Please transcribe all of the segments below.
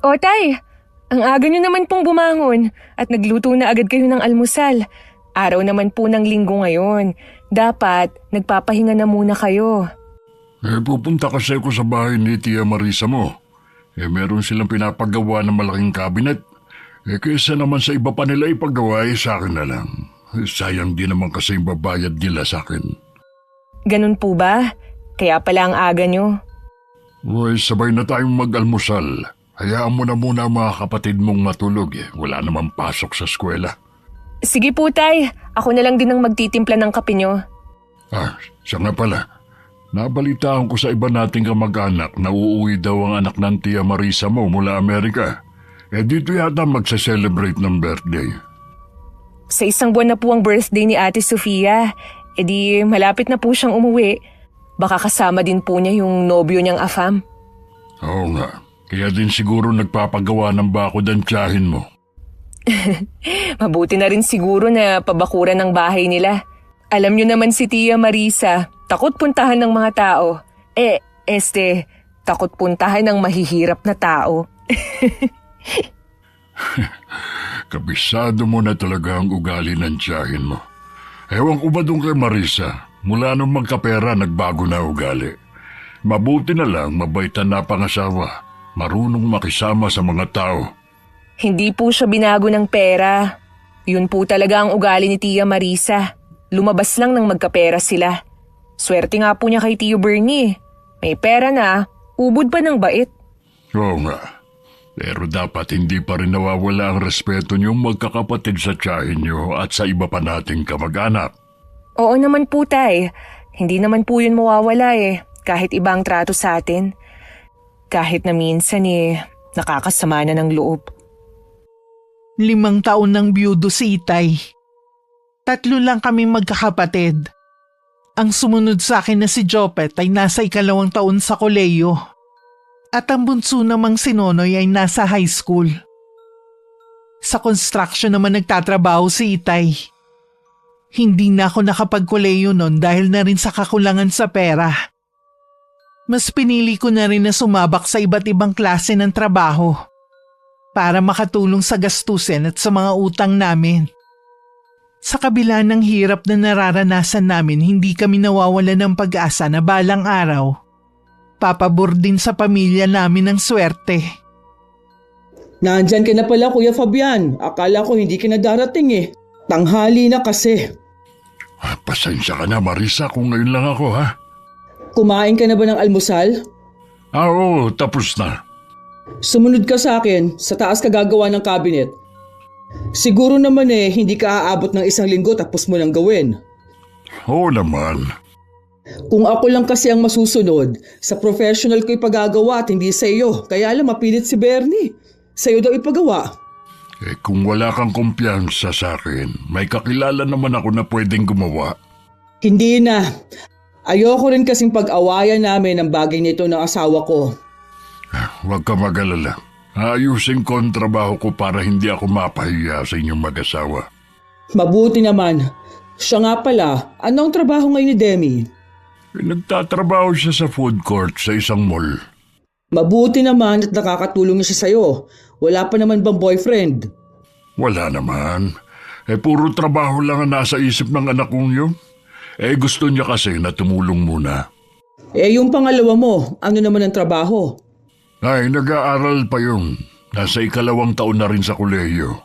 O tay, ang aga nyo naman pong bumangon at nagluto na agad kayo ng almusal. Araw naman po ng linggo ngayon. Dapat nagpapahinga na muna kayo. Pupunta kasi ako sa bahay ni Tia Marisa mo. Meron silang pinapagawa ng malaking kabinet. Kaysa naman sa iba pa nila ipagawa, sa akin na lang. Sayang din naman kasi yung babayad nila sa akin. Ganun po ba? Kaya pala ang aga nyo. Sabay na tayong mag-almusal. Hayaan mo na muna ang mga kapatid mong matulog. Wala namang pasok sa eskwela. Sige po tay, ako na lang din ang magtitimpla ng kape nyo. Siya nga pala. Nabalitaan ko sa iba nating kamag-anak na uuwi daw ang anak ng Tia Marisa mo mula Amerika. Dito yata magsa-celebrate ng birthday. Sa isang buwan na po ang birthday ni Ate Sofia. Di malapit na po siyang umuwi. Baka kasama din po niya yung nobyo niyang afam. Oo nga. Kaya din siguro nagpapagawa ng bakod ang tiyahin mo. Mabuti na rin siguro na pabakuran ng bahay nila. Alam niyo naman si Tia Marisa, takot puntahan ng mga tao. Takot puntahan ng mahihirap na tao. Kabisado mo na talaga ang ugali ng tiyahin mo. Ewan ko ba doon kay Marisa? Mula nung magkapera, nagbago na ugali. Mabuti na lang, mabaitan na pangasawa. Marunong makisama sa mga tao. Hindi po siya binago ng pera. Yun po talaga ang ugali ni Tia Marisa. Lumabas lang nang magkapera sila. Swerte nga po niya kay Tio Bernie. May pera na, ubod pa ng bait. Oo nga. Pero dapat hindi pa rin nawawala ang respeto niyong magkakapatid sa tiyahin niyo at sa iba pa nating kamag-anak. Oo naman po tay. Hindi naman po yun mawawala kahit ibang trato sa atin. Kahit na minsan nakakasama na ng loob. 5 taon nang biyudo si Itay. 3 lang kaming magkakapatid. Ang sumunod sa akin na si Jopet ay nasa 2 taon sa koleyo. At ang bunso namang si Nonoy ay nasa high school. Sa construction naman nagtatrabaho si Itay. Hindi na ako nakapagkoleyo noon dahil na rin sa kakulangan sa pera. Mas pinili ko na rin na sumabak sa iba't ibang klase ng trabaho para makatulong sa gastusin at sa mga utang namin. Sa kabila ng hirap na nararanasan namin, hindi kami nawawala ng pag-asa na balang araw. Papabor din sa pamilya namin ng swerte. Nandyan ka na pala, Kuya Fabian. Akala ko hindi ka na darating Tanghali na kasi. Pasensya ka na, Marisa, kung ngayon lang ako, ha? Kumain ka na ba ng almusal? Oo, tapos na. Sumunod ka sa akin, sa taas ka gagawa ng cabinet. Siguro naman hindi ka aabot ng 1 linggo tapos mo nang gawin. Oo naman. Kung ako lang kasi ang masusunod, sa professional ko ipagagawa at hindi sa iyo. Kaya alam, mapilit si Bernie. Sa iyo daw ipagawa. Kung wala kang kumpiyansa sa akin, may kakilala naman ako na pwedeng gumawa. Hindi na. Ayoko rin kasing pag-awayan namin ang bagay nito ng asawa ko. Huwag ka mag-alala. Ayusin ko ang trabaho ko para hindi ako mapahiya sa inyong mag-asawa. Mabuti naman. Siya nga pala, anong trabaho ngayon ni Demi? Nagtatrabaho siya sa food court sa isang mall. Mabuti naman at nakakatulong siya sa'yo. Wala pa naman bang boyfriend? Wala naman. Puro trabaho lang ang nasa isip ng anak kong yun. Gusto niya kasi na tumulong muna. Yung pangalawa mo, ano naman ang trabaho? Nag-aaral pa yun. Nasa 2 taon na rin sa kolehiyo.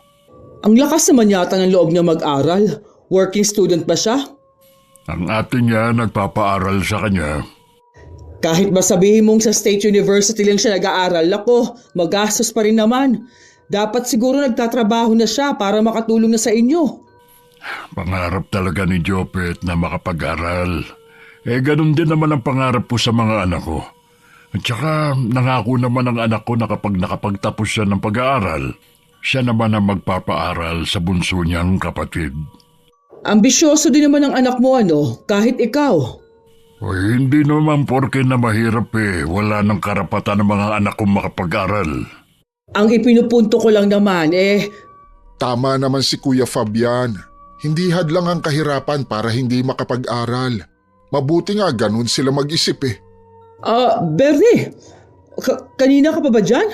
Ang lakas naman yata ng loob niya mag-aral. Working student ba siya? Ang ate niya nagpapaaral sa kanya. Kahit ba sabihin mong sa State University lang siya nag-aaral, magastos pa rin naman. Dapat siguro nagtatrabaho na siya para makatulong na sa inyo. Pangarap talaga ni Jopet na makapag-aral. Ganun din naman ang pangarap ko sa mga anak ko. At saka nangako naman ang anak ko na kapag nakapagtapos siya ng pag-aaral, siya naman ang magpapaaral sa bunso niyang kapatid. Ambisyoso din naman ang anak mo kahit ikaw. Hindi naman porke na mahirap wala nang karapatan ng mga anak kong makapag-aral. Ang ipinupunto ko lang naman Tama naman si Kuya Fabian. Hindi hadlang ang kahirapan para hindi makapag-aral. Mabuti nga ganun sila mag-isip Bernie, kanina ka pa ba dyan?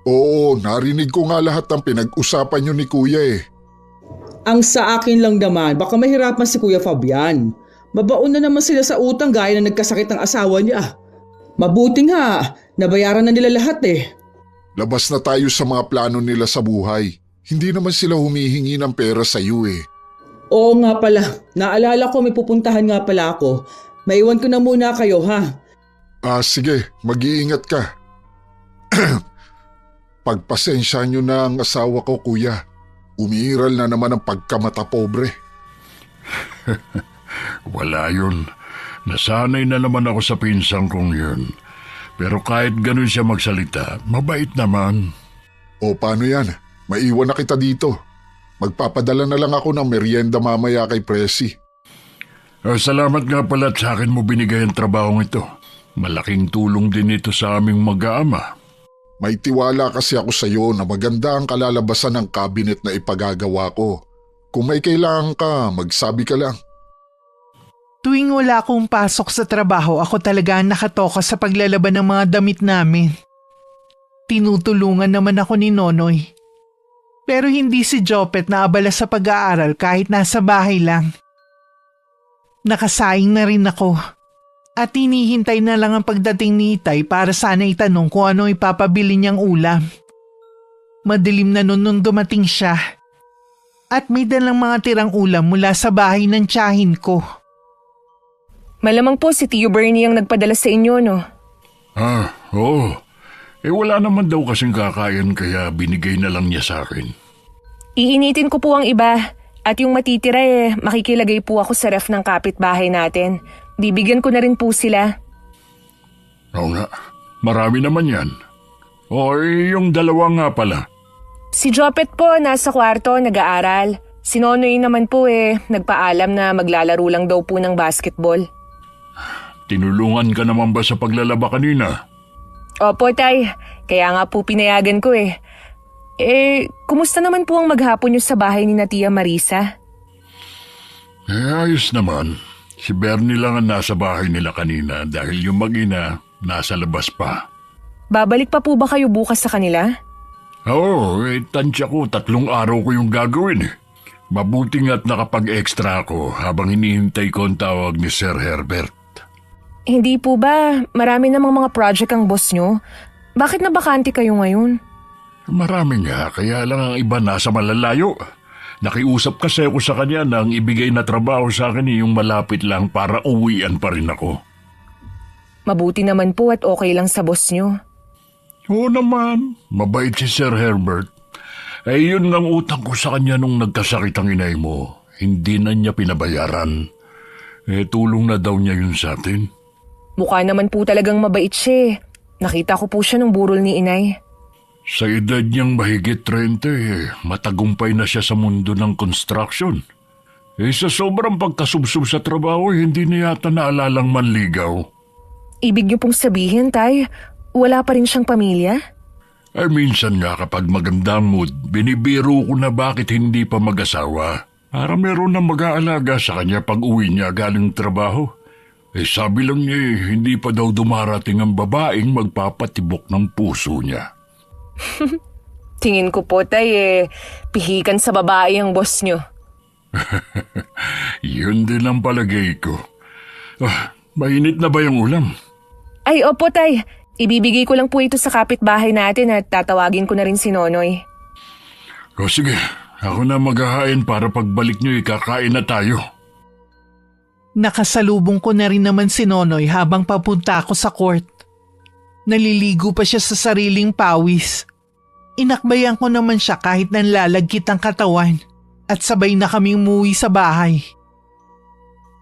Oo, narinig ko nga lahat ng pinag-usapan niyo ni Kuya eh. Ang sa akin lang naman, baka mahirapan si Kuya Fabian. Mabaon na naman sila sa utang gaya na nagkasakit ang asawa niya. Mabuti nga, nabayaran na nila lahat eh. Labas na tayo sa mga plano nila sa buhay. Hindi naman sila humihingi ng pera sa iyo eh. Oo nga pala, naalala ko may pupuntahan nga pala ako. Maiwan ko na muna kayo ha. Sige, mag-iingat ka. Pagpasensya niyo na ang asawa ko, Kuya. Umiiral na naman ang pagkamata pobre. Wala yun. Nasanay na naman ako sa pinsang kong yun. Pero kahit ganun siya magsalita, mabait naman. O paano yan? Maiwan na kita dito. Magpapadala na lang ako ng merienda mamaya kay Presi. Salamat nga pala at sa akin mo binigay ang trabahong ito. Malaking tulong din ito sa aming mag-aama. May tiwala kasi ako sa iyo na maganda ang kalalabasan ng cabinet na ipagagawa ko. Kung may kailangan ka, magsabi ka lang. Tuwing wala akong pasok sa trabaho, ako talaga ang nakatoka sa paglalaban ng mga damit namin. Tinutulungan naman ako ni Nonoy. Pero hindi si Jopet na abala sa pag-aaral kahit nasa bahay lang. Nakasaing na rin ako. At hinihintay na lang ang pagdating ni Itay para sana itanong kung ano ipapabili niyang ulam. Madilim na nung dumating siya. At may dalang mga tirang ulam mula sa bahay ng tiyahin ko. Malamang po si Tio Bernie ang nagpadala sa inyo, no? Oo. Wala naman daw kasing kakain kaya binigay na lang niya sa akin. Iinitin ko po ang iba. At yung matitira makikilagay po ako sa ref ng kapitbahay natin. Bibigyan ko na rin po sila. Oo nga, marami naman yan. Yung dalawa nga pala. Si Jopet po nasa kwarto nag-aaral. Si Nonoy naman po nagpaalam na maglalaro lang daw po ng basketball. Tinulungan ka naman ba sa paglalaba kanina? Opo, Tay. Kaya nga po pinayagan ko kumusta naman po ang maghapon niyo sa bahay ni na Tia Marisa? Ayos naman. Si Bernie lang ang nasa bahay nila kanina dahil yung mag-ina nasa labas pa. Babalik pa po ba kayo bukas sa kanila? Oo, tansya ko 3 araw ko yung gagawin. Mabuti nga't nakapag-extra ako habang hinihintay ko ang tawag ni Sir Herbert. Hindi po ba marami namang mga project ang boss niyo? Bakit nabakante kayo ngayon? Marami nga, kaya lang ang iba nasa malalayo. Nakiusap kasi ako sa kanya na ang ibigay na trabaho sa akin yung malapit lang para uwian pa rin ako. Mabuti naman po at okay lang sa boss niyo. Oo naman, mabait si Sir Herbert. Yun ang utang ko sa kanya nung nagkasakit ang inay mo. Hindi na niya pinabayaran. Tulong na daw niya yun sa atin. Mukha naman po talagang mabait siya. Nakita ko po siya nung burol ni inay. Sa edad niyang mahigit 30, matagumpay na siya sa mundo ng construction. Sa sobrang pagkasubsob sa trabaho, hindi niya yata naalalang manligaw. Ibig niyo pong sabihin, Tay, wala pa rin siyang pamilya? Minsan nga kapag maganda ang mood, binibiro ko na bakit hindi pa mag-asawa. Para meron na mag-aalaga sa kanya pag uwi niya galing trabaho. Sabi lang niya hindi pa daw dumarating ang babaeng magpapatibok ng puso niya. Tingin ko po, Tay, pihikan sa babae ang boss niyo. Yun din ang palagay ko. Mainit na ba yung ulam? Ay, opo, Tay. Ibibigay ko lang po ito sa kapitbahay natin at tatawagin ko na rin si Nonoy. Sige, ako na maghahain para pagbalik niyo ikakain na tayo. Nakasalubong ko na rin naman si Nonoy habang papunta ako sa court. Naliligo pa siya sa sariling pawis. Inakbayan ko naman siya kahit nanlalagkit ang katawan at sabay na kaming umuwi sa bahay.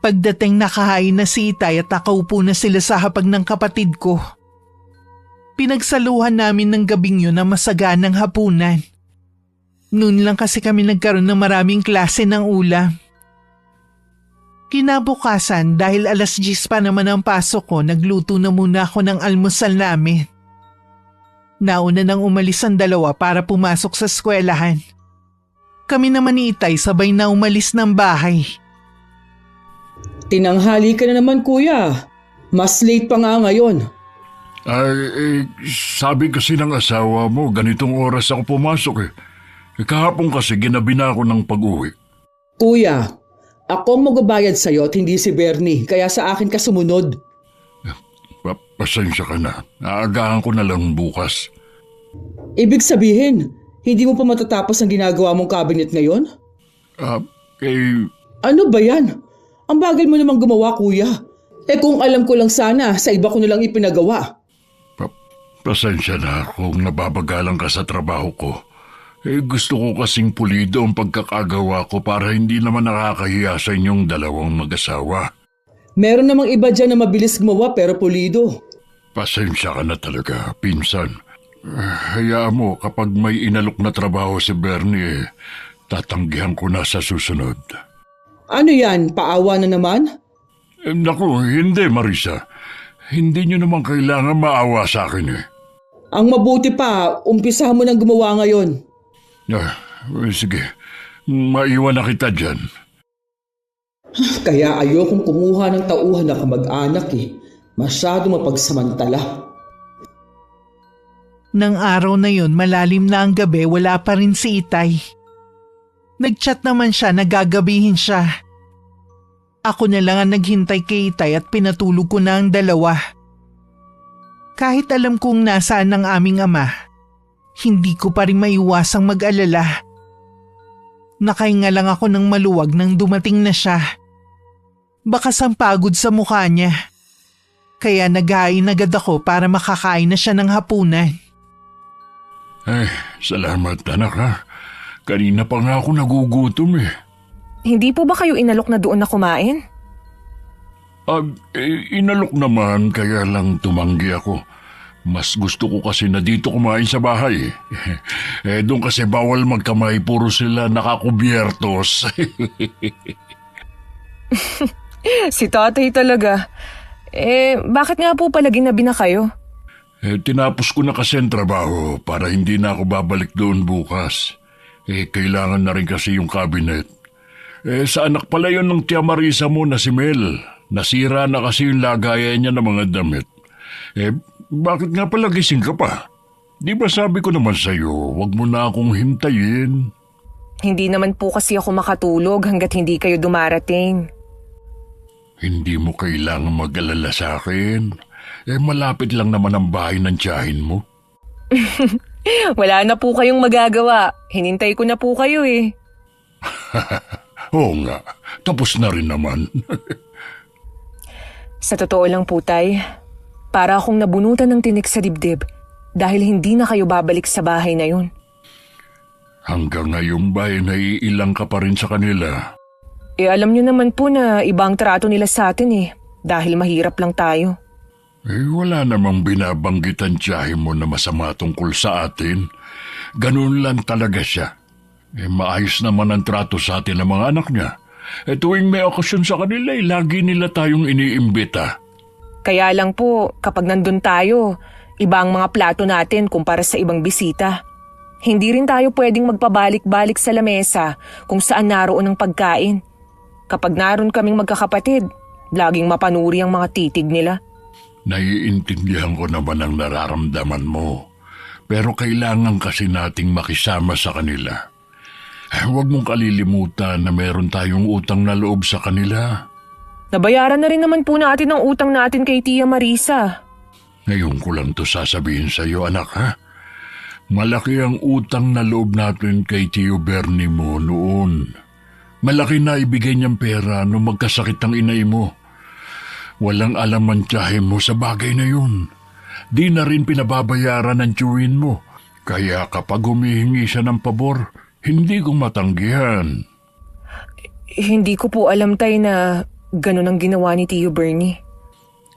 Pagdating nakahain na si Itay at nakaupo na sila sa hapag ng kapatid ko. Pinagsaluhan namin ng gabing yun na masaganang hapunan. Noon lang kasi kami nagkaroon ng maraming klase ng ulam. Kinabukasan dahil 10:00 pa naman ang pasok ko, nagluto na muna ako ng almusal namin. Nauna nang umalis ang dalawa para pumasok sa eskwelahan. Kami naman ni Itay sabay na umalis ng bahay. Tinanghali ka na naman kuya. Mas late pa nga ngayon. Ay, sabi kasi ng asawa mo, ganitong oras ako pumasok eh. Kahapon kasi ginabi na ako ng pag-uwi. Kuya, ako ang magbabayad sa'yo at hindi si Bernie, kaya sa akin ka sumunod. Pasensya ka na. Aagahan ko na lang bukas. Ibig sabihin, hindi mo pa matatapos ang ginagawa mong cabinet ngayon? Ano ba yan? Ang bagal mo namang gumawa, kuya. Kung alam ko lang sana, sa iba ko nilang ipinagawa. Pasensya na kung nababagalan ka sa trabaho ko. Gusto ko kasing pulido ang pagkakagawa ko para hindi naman nakakahiya sa inyong dalawang mag-asawa. Meron namang iba dyan na mabilis gumawa pero pulido. Pasensya ka na talaga, pinsan. Hayaan mo kapag may inalok na trabaho si Bernie, tatanggihan ko na sa susunod. Ano yan? Paawa na naman? Naku, hindi Marisa. Hindi nyo naman kailangan maawa sa akin eh. Ang mabuti pa, umpisahan mo nang gumawa ngayon. Sige, maiwan na kita dyan. Kaya ayokong kumuha ng tauhan na kamag-anak eh. Masyado mapagsamantala. Nang araw na yun, malalim na ang gabi, wala pa rin si Itay. Nagchat naman siya na gagabihin siya. Ako na lang ang naghintay kay Itay at pinatulog ko na ang dalawa. Kahit alam kong nasaan ang aming ama, hindi ko pa rin maiwasang mag-alala. Nakahinga lang ako ng maluwag nang dumating na siya. Bakas ang pagod sa mukha niya. Kaya naghain agad ako para makakain na siya ng hapunan. Salamat anak ha. Kanina pa nga ako nagugutom eh. Hindi po ba kayo inalok na doon na kumain? Inalok naman kaya lang tumanggi ako. Mas gusto ko kasi na dito kumain sa bahay. Doon kasi bawal magkamay, puro sila nakakubyertos. Si tatay talaga. Bakit nga po pala ginabi na kayo? Tinapos ko na kasi ang trabaho para hindi na ako babalik doon bukas. Kailangan na rin kasi yung cabinet. Sa anak pala yun ng Tia Marisa mo na si Mel. Nasira na kasi yung lagayan niya ng mga damit. Bakit nga pala gising ka pa? Di ba sabi ko naman sa'yo, wag mo na akong hintayin. Hindi naman po kasi ako makatulog hanggat hindi kayo dumarating. Hindi mo kailangan mag-alala sa akin. Malapit lang naman ang bahay ng tiyahin mo. Wala na po kayong magagawa. Hinintay ko na po kayo eh. Oo nga, tapos na rin naman. Sa totoo lang po, Tay, para akong nabunutan ng tinik sa dibdib dahil hindi na kayo babalik sa bahay na yun. Hanggang ngayon ba naiilang ka pa rin sa kanila? Alam nyo naman po na ibang trato nila sa atin eh, dahil mahirap lang tayo. Wala namang binabanggit ang tiyahin mo na masama tungkol sa atin. Ganun lang talaga siya. Maayos naman ang trato sa atin ng mga anak niya. Tuwing may okasyon sa kanila, lagi nila tayong iniimbita. Kaya lang po, kapag nandun tayo, iba ang mga plato natin kumpara sa ibang bisita. Hindi rin tayo pwedeng magpabalik-balik sa lamesa kung saan naroon ang pagkain. Kapag naroon kaming magkakapatid, laging mapanuri ang mga titig nila. Naiintindihan ko naman ang nararamdaman mo. Pero kailangan kasi nating makisama sa kanila. Huwag mong kalilimutan na meron tayong utang na loob sa kanila. Nabayaran na rin naman po natin ang utang natin kay Tia Marisa. Ngayon ko lang to sasabihin sa iyo, anak ha. Malaki ang utang na loob natin kay Tio Bernie mo noon. Malaki na ibigay niyang pera nung magkasakit ang inay mo. Walang alam ang tiyahin mo sa bagay na yun. Di na rin pinababayaran ang tiyuhin mo. Kaya kapag humihingi siya ng pabor, hindi ko matanggihan. Hindi ko po alam, Tay, na ganun ang ginawa ni Tio Bernie.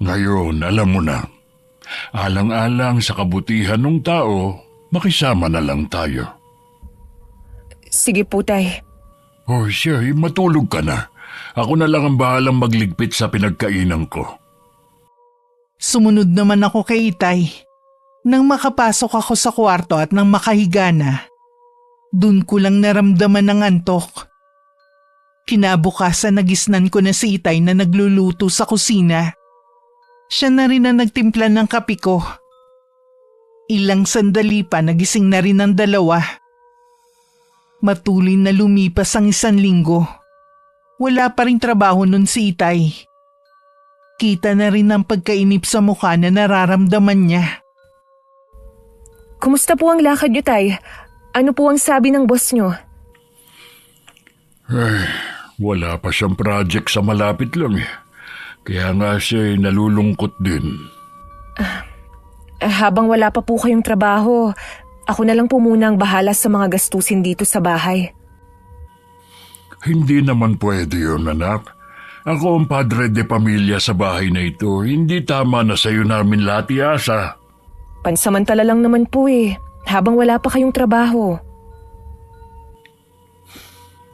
Ngayon, alam mo na. Alang-alang sa kabutihan ng tao, makisama na lang tayo. Sige po, Tay. Siya, matulog ka na. Ako na lang ang bahalang magligpit sa pinagkainan ko. Sumunod naman ako kay Itay. Nang makapasok ako sa kwarto at nang makahiga na, dun ko lang naramdaman ng antok. Kinabukasan nagisnan ko na si Itay na nagluluto sa kusina. Siya na rin ang nagtimpla ng kape ko. Ilang sandali pa nagising na rin ang dalawa. Matuloy na lumipas ang 1 linggo. Wala pa rin trabaho nun si Itay. Kita na rin ang pagkainip sa mukha na nararamdaman niya. Kumusta po ang lakad niyo, Tay? Ano po ang sabi ng boss niyo? Wala pa siyang project sa malapit lang eh. Kaya nga siya nalulungkot din. Habang wala pa po kayong trabaho, ako na lang po muna ang bahala sa mga gastusin dito sa bahay. Hindi naman pwede yun, anak. Ako ang padre de pamilya sa bahay na ito. Hindi tama na sa'yo namin lahat iasa. Pansamantala lang naman po habang wala pa kayong trabaho.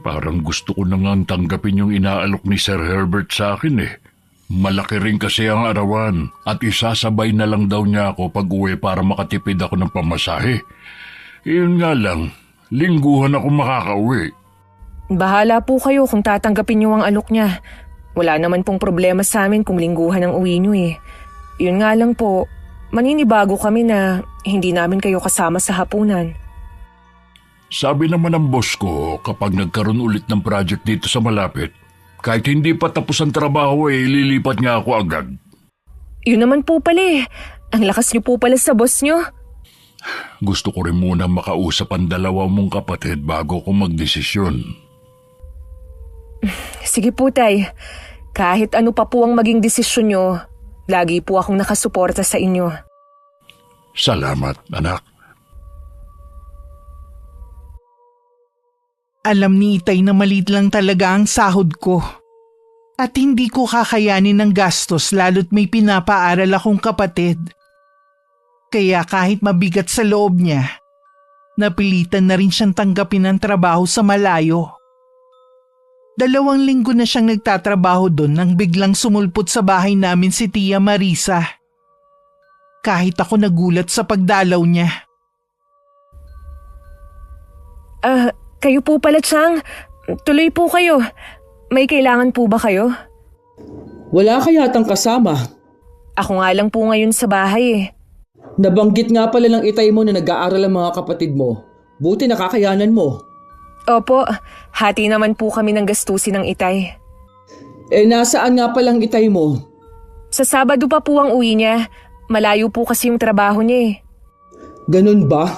Parang gusto ko na nga tanggapin yung inaalok ni Sir Herbert sa akin eh. Malaki rin kasi ang arawan at isasabay na lang daw niya ako pag-uwi para makatipid ako ng pamasahe. Iyon nga lang, lingguhan ako makakauwi. Bahala po kayo kung tatanggapin niyo ang alok niya. Wala naman pong problema sa amin kung lingguhan ang uwi niyo eh. Yun nga lang po, maninibago kami na hindi namin kayo kasama sa hapunan. Sabi naman ng boss ko kapag nagkaroon ulit ng project dito sa malapit, kahit hindi pa tapos ang trabaho lilipat nga ako agad. Yun naman po pala Ang lakas niyo po pala sa boss niyo. Gusto ko rin muna makausap ang dalawa mong kapatid bago ko magdesisyon. Sige po, Tay. Kahit ano pa po ang maging desisyon niyo, lagi po akong nakasuporta sa inyo. Salamat, anak. Alam ni Itay na maliit lang talaga ang sahod ko. At hindi ko kakayanin ng gastos lalo't may pinapaaral akong kapatid. Kaya kahit mabigat sa loob niya, napilitan na rin siyang tanggapin ang trabaho sa malayo. 2 linggo na siyang nagtatrabaho doon nang biglang sumulpot sa bahay namin si Tia Marisa. Kahit ako nagulat sa pagdalaw niya. Kayo po pala, Chang. Tuloy po kayo. May kailangan po ba kayo? Wala ka yatang kasama. Ako nga lang po ngayon sa bahay Nabanggit nga pala ng Itay mo na nag-aaral ang mga kapatid mo. Buti nakakayanan mo. Opo, hati naman po kami ng gastusin ng Itay. Nasaan nga palang Itay mo? Sa Sabado pa po ang uwi niya. Malayo po kasi yung trabaho niya Ganun ba?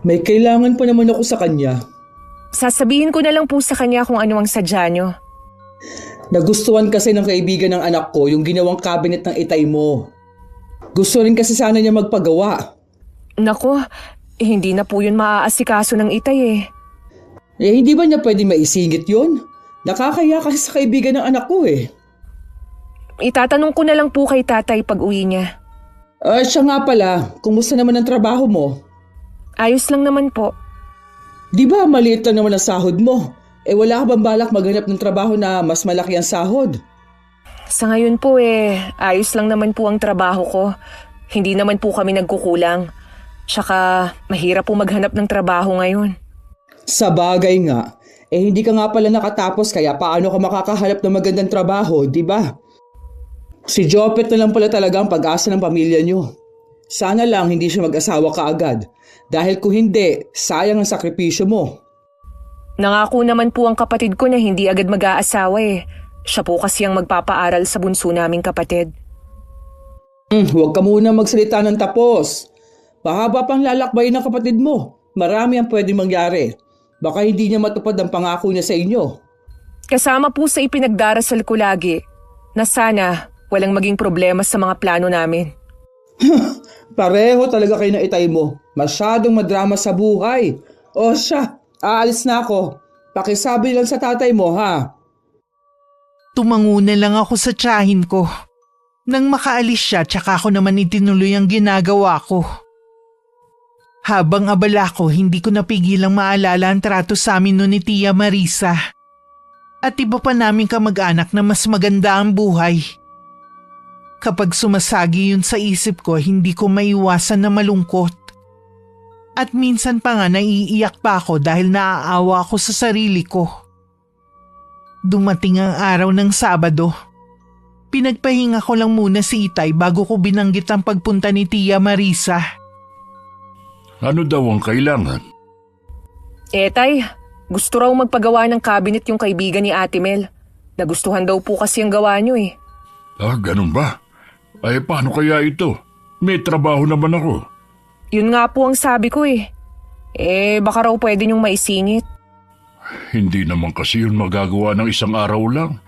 May kailangan pa naman ako sa kanya. Sasabihin ko na lang po sa kanya kung ano ang sadya niyo. Nagustuhan kasi ng kaibigan ng anak ko yung ginawang cabinet ng Itay mo. Gusto rin kasi sana niya magpagawa. Nako, hindi na po yun maaasikaso ng Itay Hindi ba niya pwede maisingit yun? Nakakaya kasi sa kaibigan ng anak ko Itatanong ko na lang po kay tatay pag uwi niya. Siya nga pala, kumusta naman ang trabaho mo? Ayos lang naman po. Di ba maliit lang naman ang sahod mo? Wala ka bang balak maghanap ng trabaho na mas malaki ang sahod? Sa ngayon po ayos lang naman po ang trabaho ko. Hindi naman po kami nagkukulang. Tsaka mahirap po maghanap ng trabaho ngayon. Sa bagay nga, hindi ka nga pala nakatapos kaya paano ka makakahanap ng magandang trabaho, di ba? Si Jopet na lang pala talaga ang pag-asa ng pamilya niyo. Sana lang hindi siya mag-asawa kaagad. Dahil kung hindi, sayang ang sakripisyo mo. Nangako naman po ang kapatid ko na hindi agad mag-aasawa Siya po kasi ang magpapaaral sa bunso naming kapatid. Huwag ka muna magsalita ng tapos. Pahaba pang lalakbayin ng kapatid mo. Marami ang pwedeng mangyari. Baka hindi niya matupad ang pangako niya sa inyo. Kasama po sa ipinagdarasal ko lagi na sana walang maging problema sa mga plano namin. Pareho talaga kayo ng Itay mo. Masyadong madrama sa buhay. O siya, aalis na ako. Pakisabi lang sa tatay mo, ha? Tumango na lang ako sa tiyahin ko. Nang makaalis siya, tsaka ako naman itinuloy ang ginagawa ko. Habang abala ko, hindi ko napigilang maalala ang trato sa amin noon ni Tia Marisa. At iba pa namin kamag-anak na mas maganda ang buhay. Kapag sumasagi yun sa isip ko, hindi ko maiwasan na malungkot. At minsan pa nga naiiyak pa ako dahil naaawa ako sa sarili ko. Dumating ang araw ng Sabado. Pinagpahinga ko lang muna si Itay bago ko binanggit ang pagpunta ni Tia Marisa. Ano daw ang kailangan? Tay, gusto raw magpagawa ng cabinet yung kaibigan ni Ate Mel. Nagustuhan daw po kasi ang gawa niyo eh. Ganun ba? Ay, paano kaya ito? May trabaho naman ako. Yun nga po ang sabi ko eh. Baka raw pwede niyong maisingit. Hindi naman kasi yun magagawa ng isang araw lang.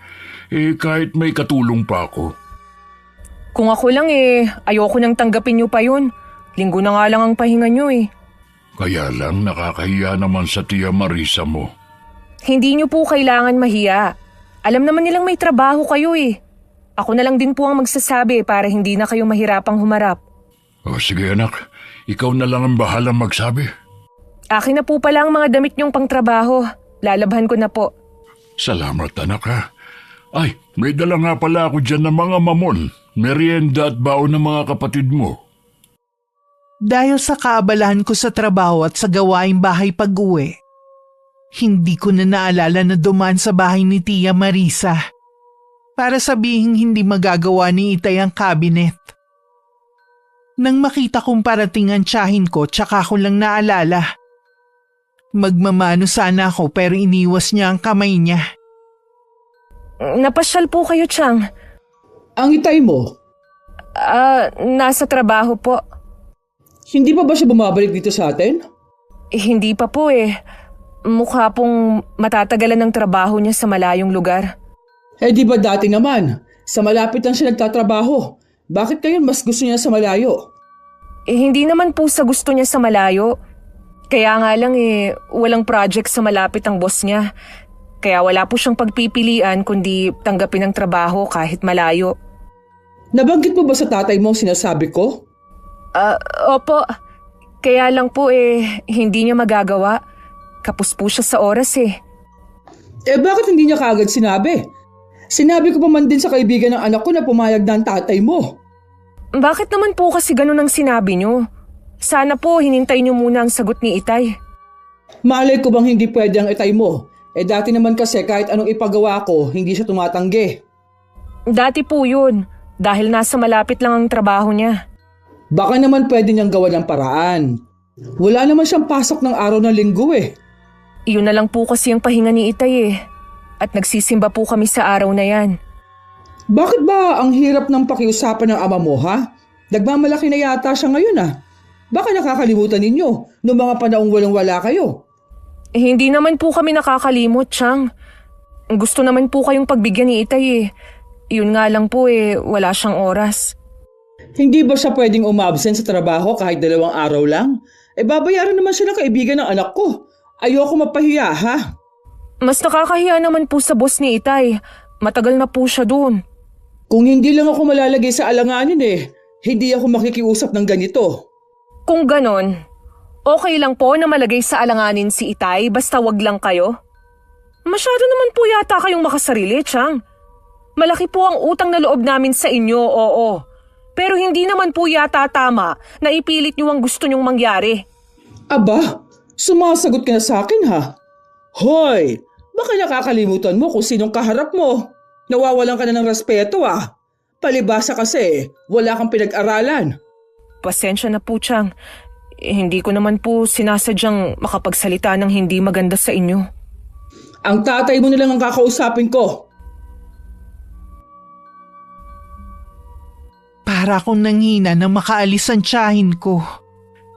Kahit may katulong pa ako. Kung ako lang ayoko nang tanggapin niyo pa yun. Linggo na nga lang ang pahinga niyo eh. Kaya lang nakakahiya naman sa Tia Marisa mo. Hindi niyo po kailangan mahiya. Alam naman nilang may trabaho kayo eh. Ako na lang din po ang magsasabi para hindi na kayo mahirapang humarap. Sige anak, ikaw na lang ang bahalang magsabi. Akin na po pala ang mga damit niyong pangtrabaho. Lalabhan ko na po. Salamat anak ha. Ay, may dala nga pala ako dyan ng mga mamon, merienda at baon ng mga kapatid mo. Dahil sa kaabalahan ko sa trabaho at sa gawaing bahay pag-uwi, hindi ko na naalala na dumaan sa bahay ni Tia Marisa para sabihin hindi magagawa ni Itay ang cabinet. Nang makita kong parating ang tiyahin ko, tsaka ko lang naalala. Magmamano sana ako pero iniwas niya ang kamay niya. Napasyal po kayo, Chang. Ang Itay mo, Nasa trabaho po. hindi pa ba siya bumabalik dito sa atin? Hindi pa po eh. Mukha pong matatagalan ng trabaho niya sa malayong lugar. Di ba dati naman? Sa malapit lang siya nagtatrabaho. Bakit ngayon mas gusto niya sa malayo? Hindi naman po sa gusto niya sa malayo. Kaya nga lang walang project sa malapit ang boss niya. Kaya wala po siyang pagpipilian kundi tanggapin ang trabaho kahit malayo. Nabanggit mo ba sa tatay mo ang sinasabi ko? Opo. Kaya lang po hindi niya magagawa. Kapos po siya sa oras Bakit hindi niya kaagad sinabi? Sinabi ko pa man din sa kaibigan ng anak ko na pumayag na ang tatay mo. Bakit naman po kasi ganun ang sinabi niyo? Sana po hinintay niyo muna ang sagot ni Itay. Malay ko bang hindi pwede ang Itay mo? Dati naman kasi kahit anong ipagawa ko, hindi siya tumatanggi. Dati po yun, dahil nasa malapit lang ang trabaho niya. Baka naman pwede niyang gawa ng paraan. Wala naman siyang pasok ng araw ng linggo Iyon na lang po kasi ang pahinga ni Itay At nagsisimba po kami sa araw na yan. Bakit ba ang hirap ng pakiusapan ng ama mo ha? Nagmamalaki na yata siya ngayon Baka nakakalimutan ninyo noong mga panahong walang-wala kayo. Hindi naman po kami nakakalimot, Chang. Gusto naman po kayong pagbigyan ni Itay Yun nga lang po wala siyang oras. Hindi ba siya pwedeng umabsent sa trabaho kahit 2 araw lang? Babayaran naman siya ng kaibigan ng anak ko. Ayoko mapahiya ha? Mas nakakahiya naman po sa boss ni Itay. Matagal na po siya doon. Kung hindi lang ako malalagay sa alanganin hindi ako makikiusap ng ganito. Kung ganon, okay lang po na malagay sa alanganin si Itay basta wag lang kayo. Masyado naman po yata kayong makasarili, Chang. Malaki po ang utang na loob namin sa inyo, oo. Pero hindi naman po yata tama na ipilit niyo ang gusto niyong mangyari. Aba, sumasagot ka na sa akin ha? Hoy, baka nakakalimutan mo kung sinong kaharap mo. Nawawalan ka na ng respeto Palibasa kasi, wala kang pinag-aralan. Pasensya na po, Chang. Hindi ko naman po sinasadyang makapagsalita ng hindi maganda sa inyo. Ang tatay mo na lang ang kakausapin ko. Para akong nanghina na makaalis ang tiyahin ko.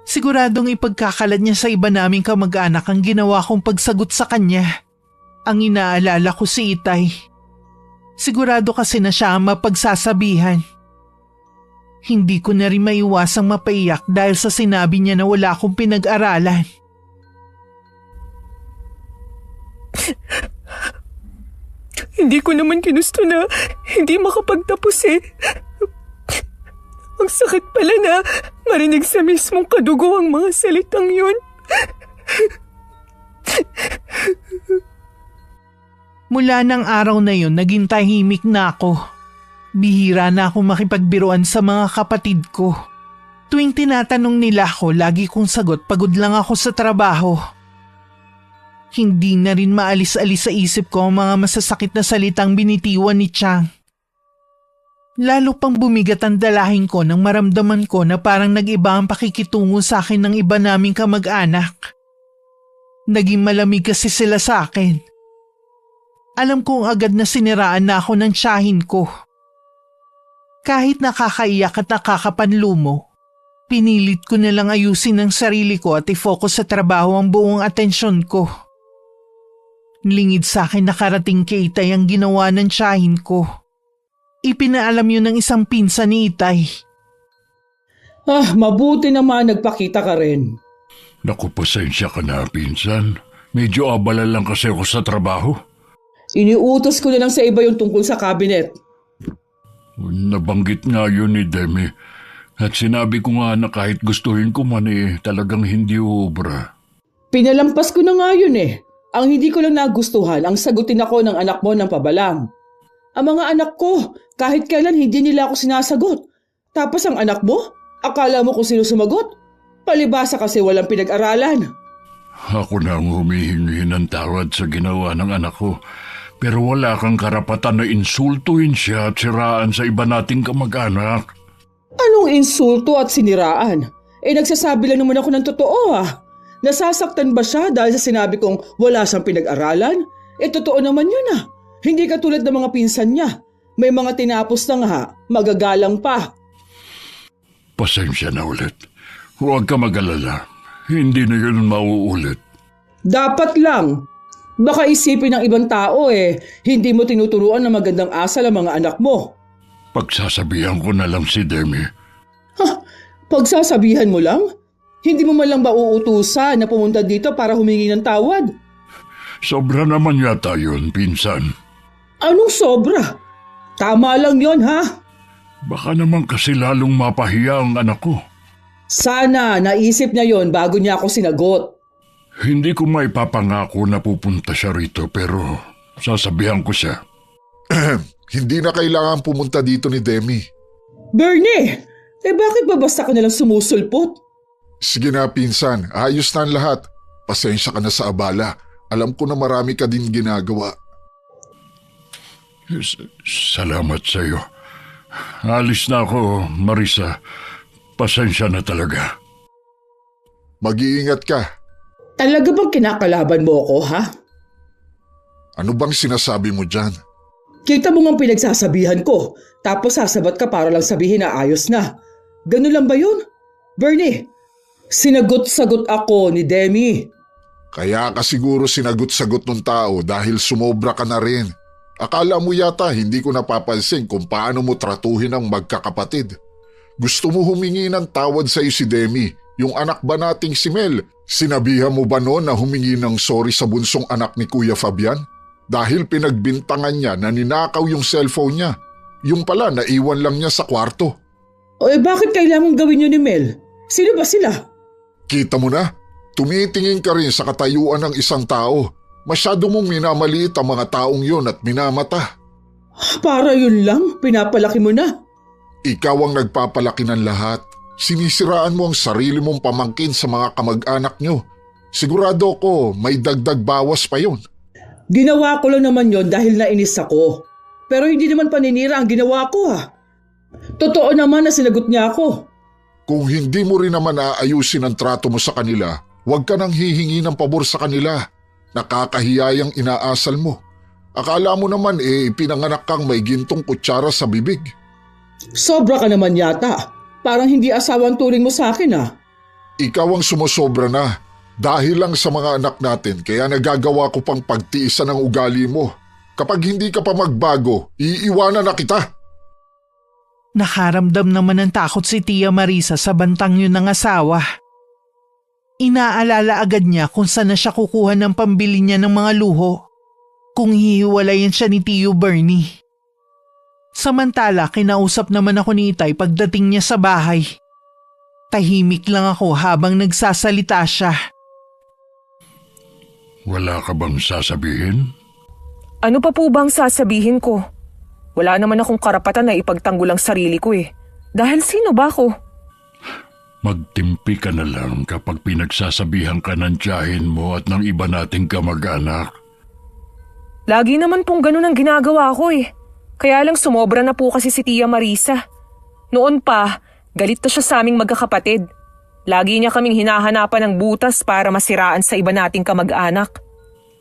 Siguradong ipagkakalat niya sa iba naming kamag-anak ang ginawa kong pagsagot sa kanya. Ang inaalala ko si Itay. Sigurado kasi na siya ang mapagsasabihan. Hindi ko na rin maiwasang mapaiyak dahil sa sinabi niya na wala akong pinag-aralan. Hindi ko naman ginusto na hindi makapagtapos Ang sakit pala na marinig sa mismong kadugo ang mga salitang yun. Mula ng araw na yun, naging tahimik na ako. Bihira na akong makipagbiruan sa mga kapatid ko. Tuwing tinatanong nila ako, lagi kong sagot pagod lang ako sa trabaho. Hindi na rin maalis-alis sa isip ko ang mga masasakit na salitang binitiwan ni Chang. Lalo pang bumigat ang dalahin ko nang maramdaman ko na parang nag-iba ang pakikitungo sa akin ng iba naming kamag-anak. Naging malamig kasi sila sa akin. Alam kong agad na siniraan na ako ng tiyahin ko. Kahit nakakaiyak at nakakapanlumo, pinilit ko na lang ayusin ang sarili ko at i-focus sa trabaho ang buong atensyon ko. Lingid sa akin nakarating kay Itay ang ginawa ng tiyahin ko. Ipinaalam yun ng isang pinsan ni Itay. Mabuti naman nagpakita ka rin. Naku, pasensya ka na, pinsan. Medyo abala lang kasi ako sa trabaho. Iniutos ko na lang sa iba yung tungkol sa cabinet. Nabanggit nga yun ni Demi. At sinabi ko nga na kahit gustuhin ko man talagang hindi ubra. Pinalampas ko na nga yun eh. Ang hindi ko lang nagustuhan, ang sagutin ako ng anak mo ng pabalang. Ang mga anak ko, kahit kailan hindi nila ako sinasagot. Tapos ang anak mo, akala mo kung sino sumagot? Palibasa kasi walang pinag-aralan. Ako na ang humihingi ng tawad sa ginawa ng anak ko. Pero wala kang karapatan na insultuhin siya at siraan sa iba nating kamag-anak. Anong insulto at siniraan? Nagsasabi lang naman ako ng totoo ah. Nasasaktan ba siya dahil sa sinabi kong wala siyang pinag-aralan? Totoo naman yun ah. Hindi katulad ng mga pinsan niya. May mga tinapos na nga, magagalang pa. Pasensya na ulit. Huwag ka mag-alala. Hindi na yun mauulit. Dapat lang. Baka isipin ng ibang tao hindi mo tinuturuan ng magandang asal ang mga anak mo. Pagsasabihan ko na lang si Demi. Pagsasabihan mo lang? Hindi mo man lang ba uutusan na pumunta dito para humingi ng tawad? Sobra naman yata yun, pinsan. Anong sobra? Tama lang yon ha? Baka naman kasi lalong mapahiya ang anak ko. Sana naisip niya yon bago niya ako sinagot. Hindi ko maipapangako na pupunta siya rito pero sasabihan ko siya. Hindi na kailangan pumunta dito ni Demi. Bernie! Bakit ba basta ka nalang sumusulpot? Sige na pinsan, ayos na ang lahat. Pasensya ka na sa abala. Alam ko na marami ka din ginagawa. Salamat sa iyo. Alis na ako, Marisa. Pasensya na talaga. Mag-iingat ka. Talaga bang kinakalaban mo ako, ha? Ano bang sinasabi mo dyan? Kita mo ngang pinagsasabihan ko, tapos sasabat ka para lang sabihin na ayos na. Ganun lang ba yun? Bernie, sinagot-sagot ako ni Demi. Kaya ka siguro sinagot-sagot ng tao dahil sumobra ka na rin. Akala mo yata hindi ko napapansin kung paano mo tratuhin ang magkakapatid. Gusto mo humingi ng tawad sa iyo si Demi, yung anak ba nating si Mel? Sinabihan mo ba noon na humingi ng sorry sa bunsong anak ni Kuya Fabian? Dahil pinagbintangan niya na ninakaw yung cellphone niya. Yung pala naiwan lang niya sa kwarto. Bakit kailangan gawin yun ni Mel? Sino ba sila? Kita mo na? Tumitingin ka rin sa katayuan ng isang tao. Masyado mong minamaliit ang mga taong yon at minamata. Para yun lang, pinapalaki mo na. Ikaw ang nagpapalaki ng lahat. Sinisiraan mo ang sarili mong pamangkin sa mga kamag-anak nyo. Sigurado ko may dagdag bawas pa yun. Ginawa ko lang naman yon dahil nainis ako. Pero hindi naman paninira ang ginawa ko ha. Totoo naman na sinagot niya ako. Kung hindi mo rin naman aayusin ang trato mo sa kanila, huwag ka nang hihingi ng pabor sa kanila. Nakakahiyayang inaasal mo. Akala mo naman pinanganak kang may gintong kutsara sa bibig. Sobra ka naman yata. Parang hindi asawa ang turing mo sa akin ha. Ikaw ang sumusobra na. Dahil lang sa mga anak natin kaya nagagawa ko pang pagtiisan ang ugali mo. Kapag hindi ka pa magbago, iiwanan na kita. Nakaramdam naman ng takot si Tia Marisa sa bantang yun ng asawa. Inaalala agad niya kung saan na siya kukuha ng pambili niya ng mga luho. Kung hihiwalayan siya ni Tio Bernie. Samantala, kinausap naman ako ni Itay pagdating niya sa bahay. Tahimik lang ako habang nagsasalita siya. Wala ka bang sasabihin? Ano pa po bang sasabihin ko? Wala naman akong karapatan na ipagtanggol ang sarili ko eh. Dahil sino ba ako? Magtimpi ka na lang kapag pinagsasabihan ka ng tiyahin mo at ng iba nating kamag-anak. Lagi naman pong ganun ang ginagawa ko eh. Kaya lang sumobra na po kasi si Tia Marisa. Noon pa, galit na siya sa aming magkakapatid. Lagi niya kaming hinahanapan ng butas para masiraan sa iba nating kamag-anak.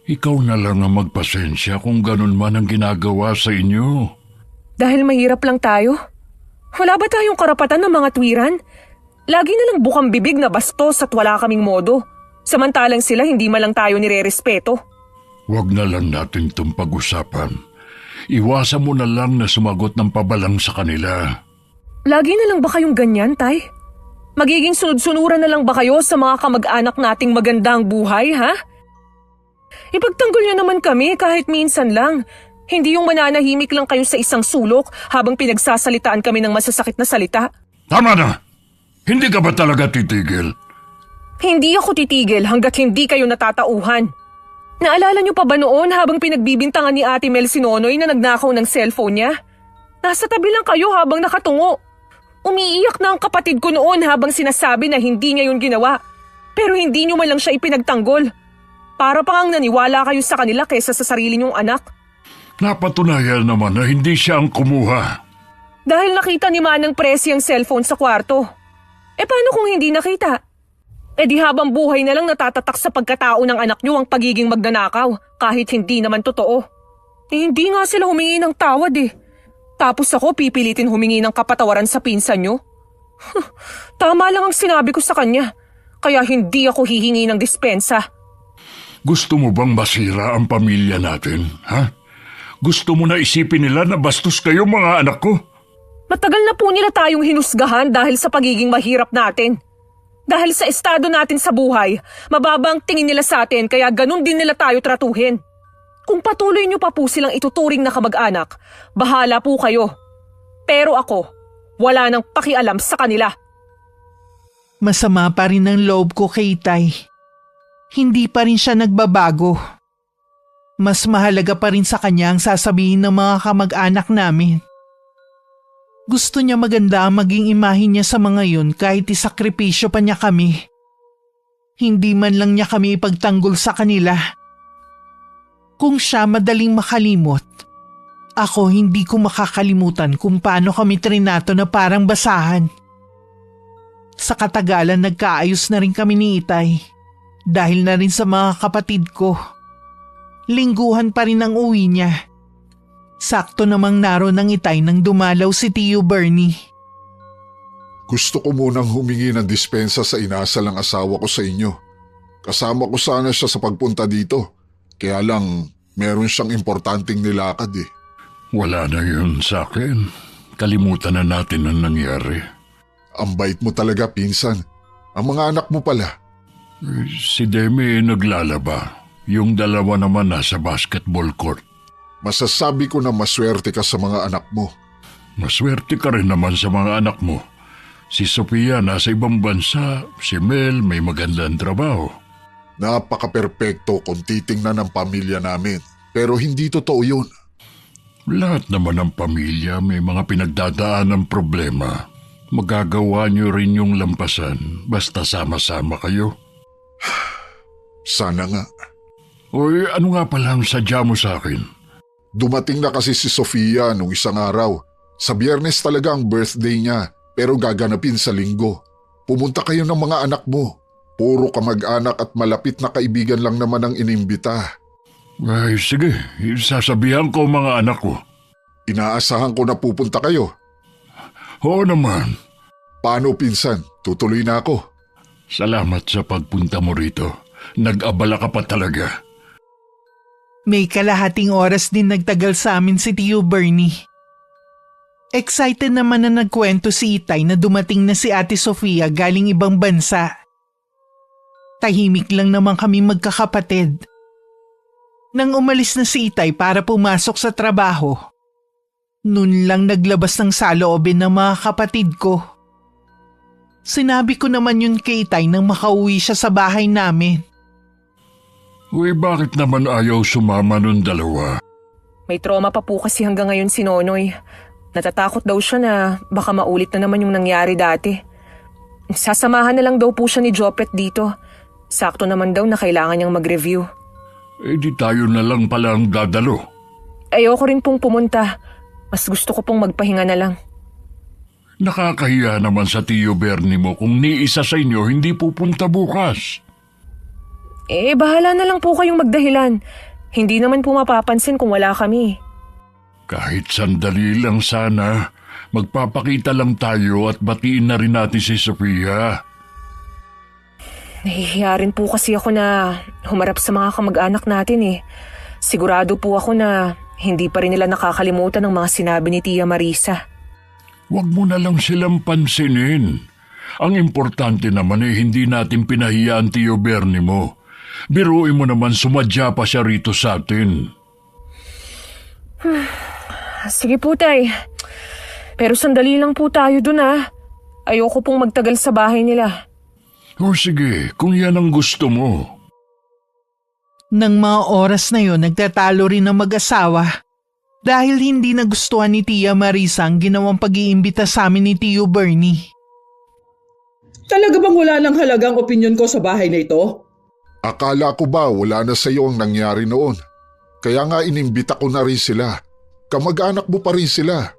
Ikaw na lang ang magpasensya kung ganun man ang ginagawa sa inyo. Dahil mahirap lang tayo. Wala ba tayong karapatan ng mga tuwiran? Lagi na lang bukang bibig na bastos at wala kaming modo. Samantalang sila hindi man lang tayo nire-respeto. Huwag na lang natin itong pag-usapan. Iwasan mo na lang na sumagot ng pabalang sa kanila. Lagi na lang ba kayong ganyan, Tay? Magiging sunod-sunuran na lang ba kayo sa mga kamag-anak nating magandang buhay, ha? Ipagtanggol niyo naman kami kahit minsan lang. Hindi yung mananahimik lang kayo sa isang sulok habang pinagsasalitaan kami ng masasakit na salita. Tama na! Hindi ka ba talaga titigil? Hindi ako titigil hanggat hindi kayo natatauhan. Naalala niyo pa ba noon habang pinagbibintangan ni Ate Mel si Nonoy na nagnakaw ng cellphone niya? Nasa tabi lang kayo habang nakatungo. Umiiyak na ang kapatid ko noon habang sinasabi na hindi niya yun ginawa. Pero hindi niyo man lang siya ipinagtanggol. Para pang naniwala kayo sa kanila kaysa sa sarili niyong anak. Napatunayan naman na hindi siya ang kumuha. Dahil nakita ni Manang Presi ang cellphone sa kwarto. Paano kung hindi nakita? Di habang buhay na lang natatatak sa pagkatao ng anak niyo ang pagiging magnanakaw kahit hindi naman totoo. Hindi nga sila humingi ng tawad Tapos ako pipilitin humingi ng kapatawaran sa pinsan niyo? Tama lang ang sinabi ko sa kanya, kaya hindi ako hihingi ng dispensa. Gusto mo bang masira ang pamilya natin, ha? Gusto mo na isipin nila na bastos kayo mga anak ko? Matagal na po nila tayong hinusgahan dahil sa pagiging mahirap natin. Dahil sa estado natin sa buhay, mababang tingin nila sa atin kaya ganun din nila tayo tratuhin. Kung patuloy niyo pa po silang ituturing na kamag-anak, bahala po kayo. Pero ako, wala nang pakialam sa kanila. Masama pa rin ang loob ko kay Tay. Hindi pa rin siya nagbabago. Mas mahalaga pa rin sa kanya ang sasabihin ng mga kamag-anak namin. Gusto niya maganda ang maging imahin niya sa mga yun kahit isakripisyo pa niya kami. Hindi man lang niya kami ipagtanggol sa kanila. Kung siya madaling makalimot, ako hindi ko makakalimutan kung paano kami trinato na parang basahan. Sa katagalan nagkaayos na rin kami ni Itay dahil na rin sa mga kapatid ko. Lingguhan pa rin ang uwi niya. Sakto namang naroon ng Itay nang dumalaw si Tio Bernie. Gusto ko munang humingi ng dispensa sa inasal ng asawa ko sa inyo. Kasama ko sana siya sa pagpunta dito. Kaya lang, meron siyang importanteng nilakad Wala na yun sa akin. Kalimutan na natin ang nangyari. Ang bait mo talaga, pinsan. Ang mga anak mo pala. Si Demi naglalaba. Yung dalawa naman nasa basketball court. Masasabi ko na maswerte ka sa mga anak mo. Maswerte ka rin naman sa mga anak mo. Si Sofia nasa ibang bansa, si Mel may magandang trabaho. Napaka-perpekto kung titingnan ng pamilya namin. Pero hindi totoo yun. Lahat naman ng pamilya may mga pinagdadaan ng problema. Magagawa niyo rin yung lampasan basta sama-sama kayo. Sana nga. Oy, ano nga pala ang sadya mo sa akin? Dumating na kasi si Sofia nung isang araw. Sa Biyernes talaga ang birthday niya, pero gaganapin sa Linggo. Pumunta kayo ng mga anak mo. Puro kamag-anak at malapit na kaibigan lang naman ang inimbita. Ay, sige. Sasabihan ko mga anak ko. Inaasahan ko na pupunta kayo. Oo naman. Paano, pinsan? Tutuloy na ako. Salamat sa pagpunta mo rito. Nag-abala ka pa talaga. May kalahating oras din nagtagal sa amin si Tio Bernie. Excited naman na nagkwento si Itay na dumating na si Ate Sofia galing ibang bansa. Tahimik lang naman kami magkakapatid. Nang umalis na si Itay para pumasok sa trabaho, nun lang naglabas ng saloobin ng mga kapatid ko. Sinabi ko naman yun kay Itay nang makauwi siya sa bahay namin. Uy, bakit naman ayaw sumama nun dalawa? May trauma pa po kasi hanggang ngayon si Nonoy. Natatakot daw siya na baka maulit na naman yung nangyari dati. Sasamahan na lang daw po siya ni Jopet dito. Sakto naman daw na kailangan niyang mag-review. Di tayo na lang pala ang dadalo. Ayoko rin pong pumunta. Mas gusto ko pong magpahinga na lang. Nakakahiya naman sa Tio Bernie mo kung ni isa sa inyo hindi pupunta bukas. Bahala na lang po kayong magdahilan. Hindi naman po mapapansin kung wala kami. Kahit sandali lang sana, magpapakita lang tayo at batiin na rin natin si Sofia. Nahihiya rin po kasi ako na humarap sa mga kamag-anak natin eh. Sigurado po ako na hindi pa rin nila nakakalimutan ng mga sinabi ni Tia Marisa. Huwag mo na lang silang pansinin. Ang importante naman hindi natin pinahiya ang Tio Bernie mo. Biruin mo naman sumadya pa siya rito sa atin. Sige po, Tay. Pero sandali lang po tayo dun Ayoko pong magtagal sa bahay nila. O sige, kung yan ang gusto mo. Nang mga oras na yon, nagtatalo rin ang mag-asawa dahil hindi nagustuhan ni Tia Marisa ang ginawang pag-iimbita sa amin ni Tio Bernie. Talaga bang wala ng halagang opinyon ko sa bahay na ito? Akala ko ba wala na sa iyo ang nangyari noon? Kaya nga inimbita ko na rin sila. Kamag-anak mo pa rin sila.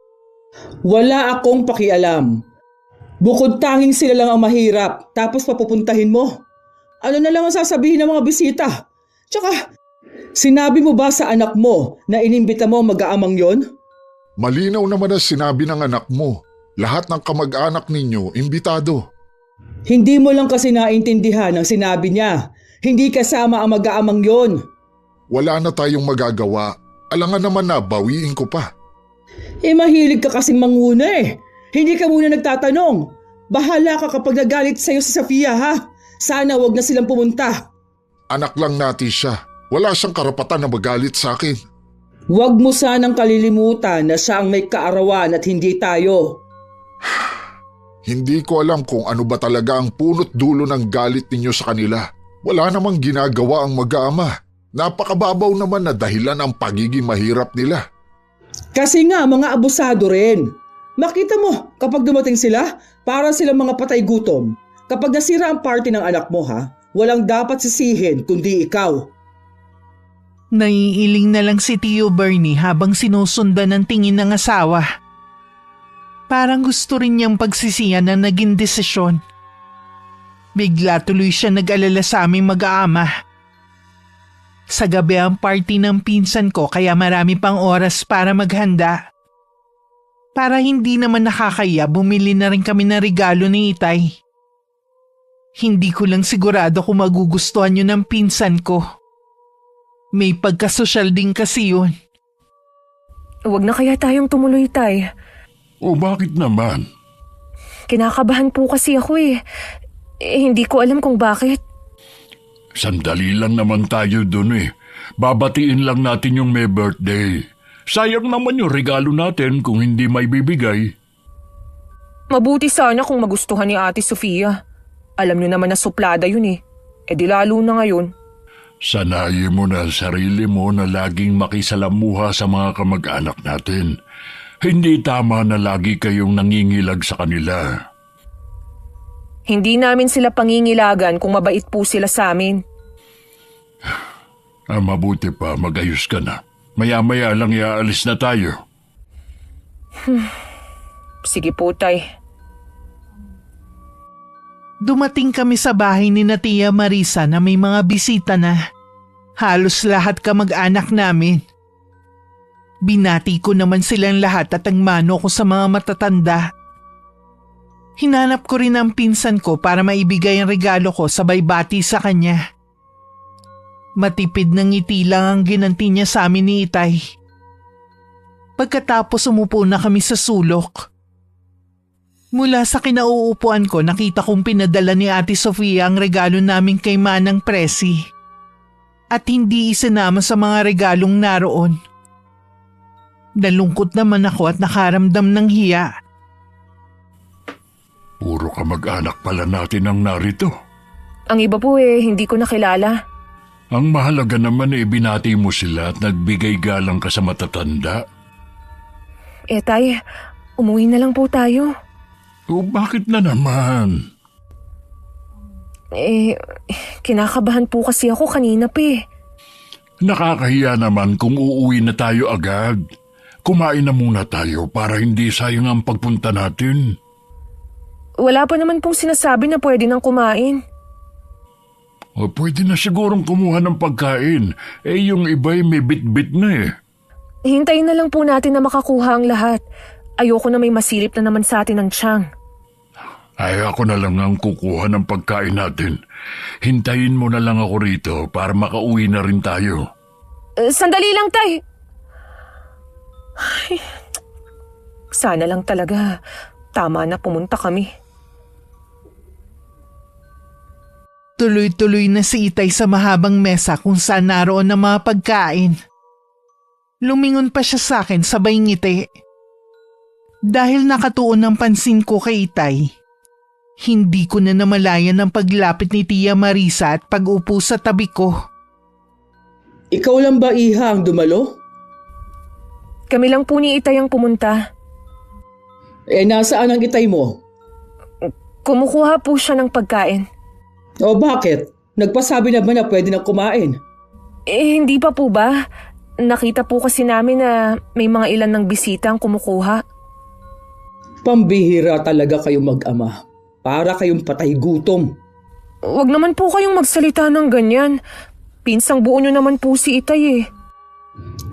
Wala akong pakialam. Bukod tanging sila lang ang mahirap, tapos papupuntahin mo. Ano na lang ang sasabihin ng mga bisita? Tsaka, sinabi mo ba sa anak mo na inimbita mo mag-aamang yon? Malinaw naman ang sinabi ng anak mo. Lahat ng kamag-anak ninyo, imbitado. Hindi mo lang kasi naintindihan ang sinabi niya. Hindi kasama ang mag-aamang yon. Wala na tayong magagawa. Alangan naman na bawiin ko pa. Mahilig ka kasing manguna Hindi ka muna nagtatanong. Bahala ka kapag nagalit sa'yo si Sofia Sana wag na silang pumunta. Anak lang natin siya. Wala siyang karapatan na magalit sa akin. Wag mo sanang kalilimutan na siya ang may kaarawan at hindi tayo. Hindi ko alam kung ano ba talaga ang punot dulo ng galit ninyo sa kanila. Wala namang ginagawa ang mag-aama. Napakababaw naman na dahilan ang pagiging mahirap nila. Kasi nga mga abusado rin. Makita mo kapag dumating sila, para silang mga patay gutom. Kapag nasira ang party ng anak mo walang dapat sisihin kundi ikaw. Naiiling na lang si Tio Bernie habang sinusundan ng tingin ng asawa. Parang gusto rin niyang pagsisiyan na naging desisyon. Bigla tuloy siya nag-alala sa aming mag-aama. Sa gabi ang party ng pinsan ko kaya marami pang oras para maghanda. Para hindi naman nakakaya, bumili na rin kami ng regalo ni Itay. Hindi ko lang sigurado kung magugustuhan yun ng pinsan ko. May pagkasosyal din kasi yun. Huwag na kaya tayong tumuloy, Tay. O bakit naman? Kinakabahan po kasi ako hindi ko alam kung bakit. Sandali lang naman tayo dun Babatiin lang natin yung may birthday. Sayang naman yung regalo natin kung hindi may bibigay. Mabuti sana kung magustuhan ni Ate Sofia. Alam niyo naman na suplada yun di lalo na ngayon. Sanayin mo na sarili mo na laging makisalamuha sa mga kamag-anak natin. Hindi tama na lagi kayong nangingilag sa kanila. Hindi namin sila pangingilagan kung mabait po sila sa amin. Mabuti pa, magayos ka na. Maya-maya lang iaalis na tayo. Sige po, Tay. Dumating kami sa bahay ni na Tia Marisa na may mga bisita na. Halos lahat kamag-anak namin. Binati ko naman silang lahat at ang mano ko sa mga matatanda. Hinanap ko rin ang pinsan ko para maibigay ang regalo ko sabay bati sa kanya. Matipid ng ngiti lang ang ginanti niya sa amin ni Itay. Pagkatapos umupo na kami sa sulok. Mula sa kinauupuan ko nakita kong pinadala ni Ate Sofia ang regalo namin kay Manang Presi. At hindi isinama sa mga regalong naroon. Nalungkot naman ako at nakaramdam ng hiya. Puro kamag-anak pala natin ang narito. Ang iba po hindi ko nakilala. Ang mahalaga naman binati mo sila at nagbigay galang ka sa matatanda. Tay, umuwi na lang po tayo. O bakit na naman? Kinakabahan po kasi ako kanina pa Nakakahiya naman kung uuwi na tayo agad. kumain na muna tayo para hindi sayang ang pagpunta natin. Wala pa naman pong sinasabi na pwede nang kumain. O pwede na sigurong kumuha ng pagkain. Yung iba'y may bit-bit na eh. Hintayin na lang po natin na makakuha ang lahat. Ayoko na may masilip na naman sa atin ng tiyang. Ay ako na lang ang kukuha ng pagkain natin. Hintayin mo na lang ako rito para makauwi na rin tayo. Sandali lang, Tay. Ay, sana lang talaga. Tama na pumunta kami. Tuloy-tuloy na si Itay sa mahabang mesa kung saan naroon ang mga pagkain. Lumingon pa siya sa akin sabay ngiti. Dahil nakatuon ang pansin ko kay Itay, hindi ko na namalayan ang paglapit ni Tia Marisa at pag-upo sa tabi ko. Ikaw lang ba, Iha, ang dumalo? Kami lang po ni Itay ang pumunta. Nasaan ang itay mo? Kumukuha po siya ng pagkain. O bakit? Nagpasabi naman na pwede na kumain. Hindi pa po ba? Nakita po kasi namin na may mga ilan ng bisita ang kumukuha. Pambihira talaga kayong mag-ama. Para kayong patay gutom. Huwag naman po kayong magsalita ng ganyan. Pinsang buo nyo naman po si Itay eh.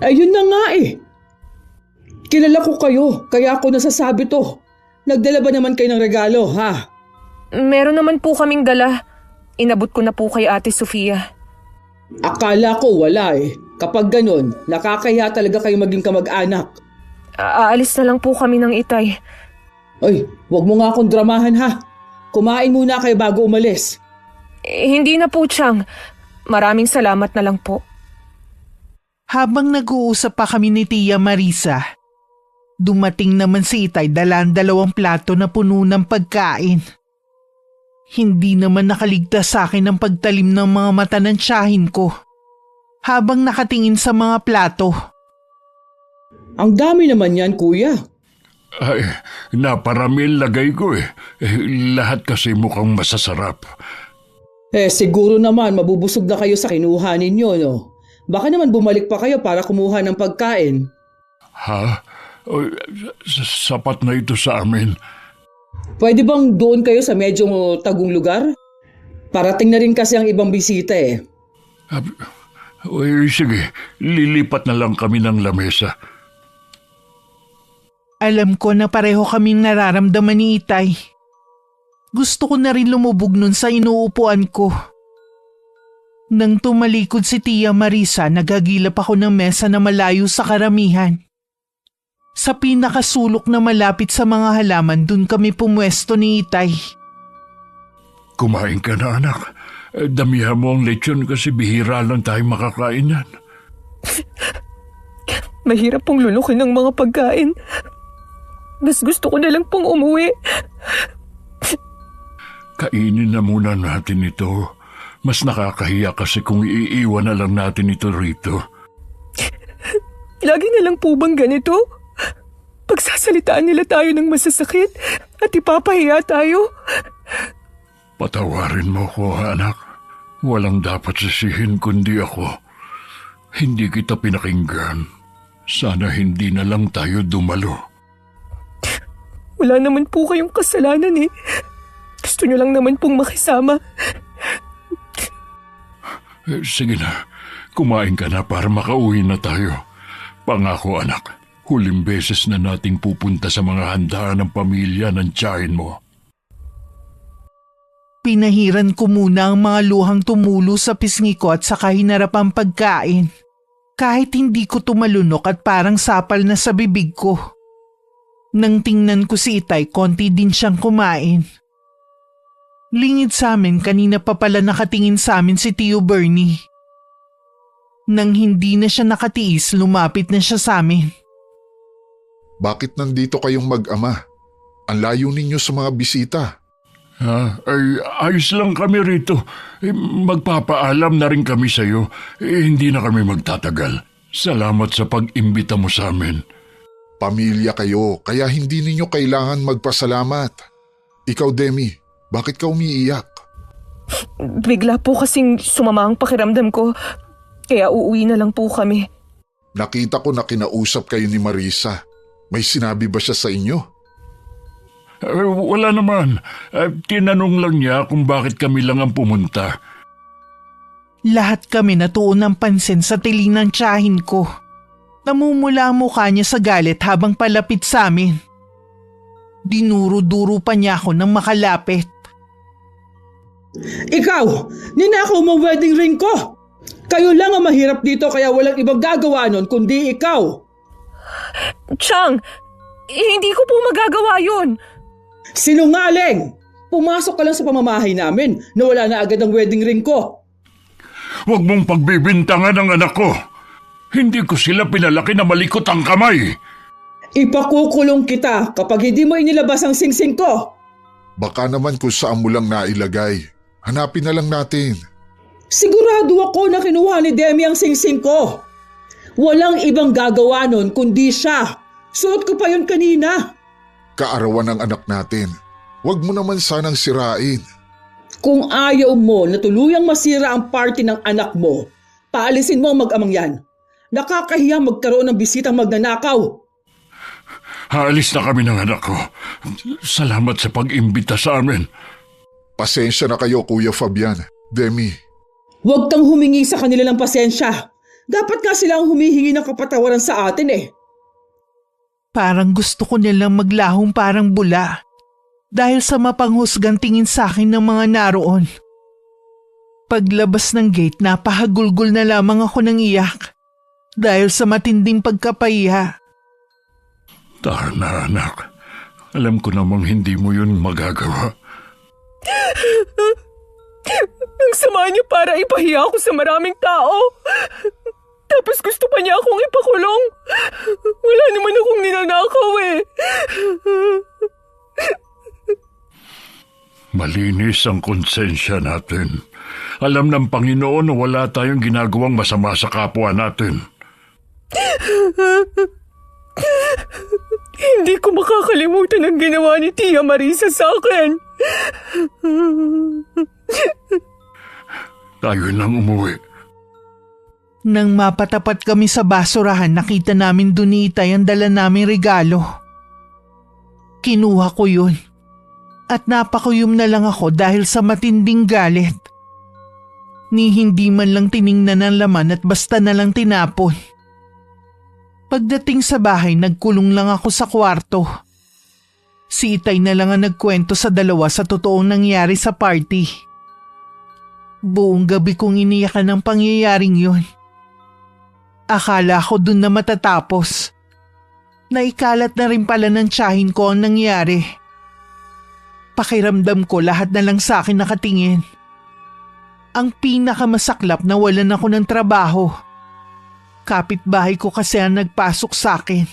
Ayun na nga eh. Kilala ko kayo, kaya ako nasasabi to. Nagdala ba naman kayo ng regalo, ha? Meron naman po kaming dala. Inabot ko na po kay Ate Sofia. Akala ko wala eh. Kapag ganun, nakakaya talaga kayo maging kamag-anak. Aalis na lang po kami ng Itay. Ay, wag mo nga akong dramahan ha. Kumain muna kayo bago umalis. Hindi na po, Tiyang. Maraming salamat na lang po. Habang nag-uusap pa kami ni Tia Marisa, dumating naman si Itay dalang 2 plato na puno ng pagkain. Hindi naman nakaligtas sa akin ang pagtalim ng mga mata ng tiyahin ko habang nakatingin sa mga plato. Ang dami naman yan, kuya. Ay, naparamil lagay ko eh. Lahat kasi mukhang masasarap. Siguro naman mabubusog na kayo sa kinuha ninyo, no? Baka naman bumalik pa kayo para kumuha ng pagkain. Ha? Oy, sapat na ito sa amin. Pwede bang doon kayo sa medyo tagong lugar? Parating na rin kasi ang ibang bisita eh. Uy, sige, lilipat na lang kami ng lamesa. Alam ko na pareho kaming nararamdaman ni Itay. Gusto ko na rin lumubog nun sa inuupuan ko. Nang tumalikod si Tia Marisa, nagagilap ako ng mesa na malayo sa karamihan. Sa pinakasulok na malapit sa mga halaman, dun kami pumwesto ni Itay. Kumain ka na, anak. Damihan mo ang lechon kasi bihira lang tayo makakain yan. Mahirap pong lulukin ng mga pagkain. Mas gusto ko na lang pong umuwi. Kainin na muna natin ito. Mas nakakahiya kasi kung iiwan na lang natin ito rito. Lagi na lang po bang ganito? Pagsasalitaan nila tayo ng masasakit at ipapahiya tayo. Patawarin mo ko, anak. Walang dapat sisihin kundi ako. Hindi kita pinakinggan. Sana hindi na lang tayo dumalo. Wala naman po kayong kasalanan eh. Gusto nyo lang naman pong makisama. Sige na, kumain ka na para makauwi na tayo. Pangako, anak, huling beses na nating pupunta sa mga handaan ng pamilya ng tiyahin mo. Pinahiran ko muna ang mga luhang tumulo sa pisngi ko at saka hinarap ang pagkain. Kahit hindi ko tumalunok at parang sapal na sa bibig ko. Nang tingnan ko si Itay, konti din siyang kumain. Lingid sa amin, kanina pa pala nakatingin sa amin si Tio Bernie. Nang hindi na siya nakatiis, lumapit na siya sa amin. Bakit nandito kayong mag-ama? Ang layo ninyo sa mga bisita. Ay, ayos lang kami rito. Magpapaalam na rin kami sa'yo. Hindi na kami magtatagal. Salamat sa pag-imbita mo sa amin. Pamilya kayo, kaya hindi ninyo kailangan magpasalamat. Ikaw, Demi, bakit ka umiiyak? Bigla po kasing sumama ang pakiramdam ko. Kaya uuwi na lang po kami. Nakita ko na kinausap kayo ni Marisa. May sinabi ba siya sa inyo? Wala naman. Tinanong lang niya kung bakit kami lang ang pumunta. Lahat kami natuon ng pansin sa tiling ng tiyahin ko. Namumula ang mukha niya sa galit habang palapit sa amin. Dinuro-duro pa niya ako nang makalapit. Ikaw, ninakaw mo ang wedding ring ko. Kayo lang ang mahirap dito kaya walang ibang gagawa nun kundi ikaw. Chang, hindi ko po magagawa yun. Sinungaling! Pumasok ka lang sa pamamahay namin na wala na agad ang wedding ring ko. Huwag mong pagbibintangan ang anak ko. Hindi ko sila pinalaki na malikot ang kamay. Ipakukulong kita kapag hindi mo inilabas ang singsing ko. Baka naman kung saan mo lang nailagay. Hanapin na lang natin. Sigurado ako na kinuha ni Demi ang singsing ko. Walang ibang gagawa nun kundi siya. Suot ko pa yun kanina. Kaarawan ng anak natin. Huwag mo naman sanang sirain. Kung ayaw mo na tuluyang masira ang party ng anak mo, paalisin mo ang mag-amang yan. Nakakahiya magkaroon ng bisitang magnanakaw. Haalis na kami ng anak ko. Salamat sa pag-imbita sa amin. Pasensya na kayo, Kuya Fabian. Demi. Huwag kang humingi sa kanila ng pasensya. Dapat nga sila ang humihingi ng kapatawaran sa atin eh. Parang gusto ko nilang maglahong parang bula dahil sa mapanghusgang tingin sa akin ng mga naroon. Paglabas ng gate, napahagulgol na lamang ako ng iyak dahil sa matinding pagkapahiya. Tana, anak. Alam ko namang hindi mo yun magagawa. Ang sama niya para ipahiya ako sa maraming tao. Tapos gusto pa niya akong ipakulong. Wala naman akong ninanakaw eh. Malinis ang konsensya natin. Alam ng Panginoon na wala tayong ginagawang masama sa kapwa natin. Hindi ko makakalimutan ang ginawa ni Tia Marisa sa akin. Tayo nang umuwi. Nang mapatapat kami sa basurahan, nakita namin doon ni Itay ang dala naming regalo. Kinuha ko yun. At napakuyom na lang ako dahil sa matinding galit. Ni hindi man lang tiningnan ang laman at basta na lang tinapon. Pagdating sa bahay, nagkulong lang ako sa kwarto. Si Itay na lang ang nagkwento sa dalawa sa totoong nangyari sa party. Buong gabi kong iniyakan ang pangyayaring yun. Akala ko dun na matatapos. Naikalat na rin pala ng tiyahin ko ang nangyari. Pakiramdam ko lahat na lang sa akin nakatingin. Ang pinakamasaklap na walan ako ng trabaho. Kapitbahay ko kasi ang nagpasok sa akin.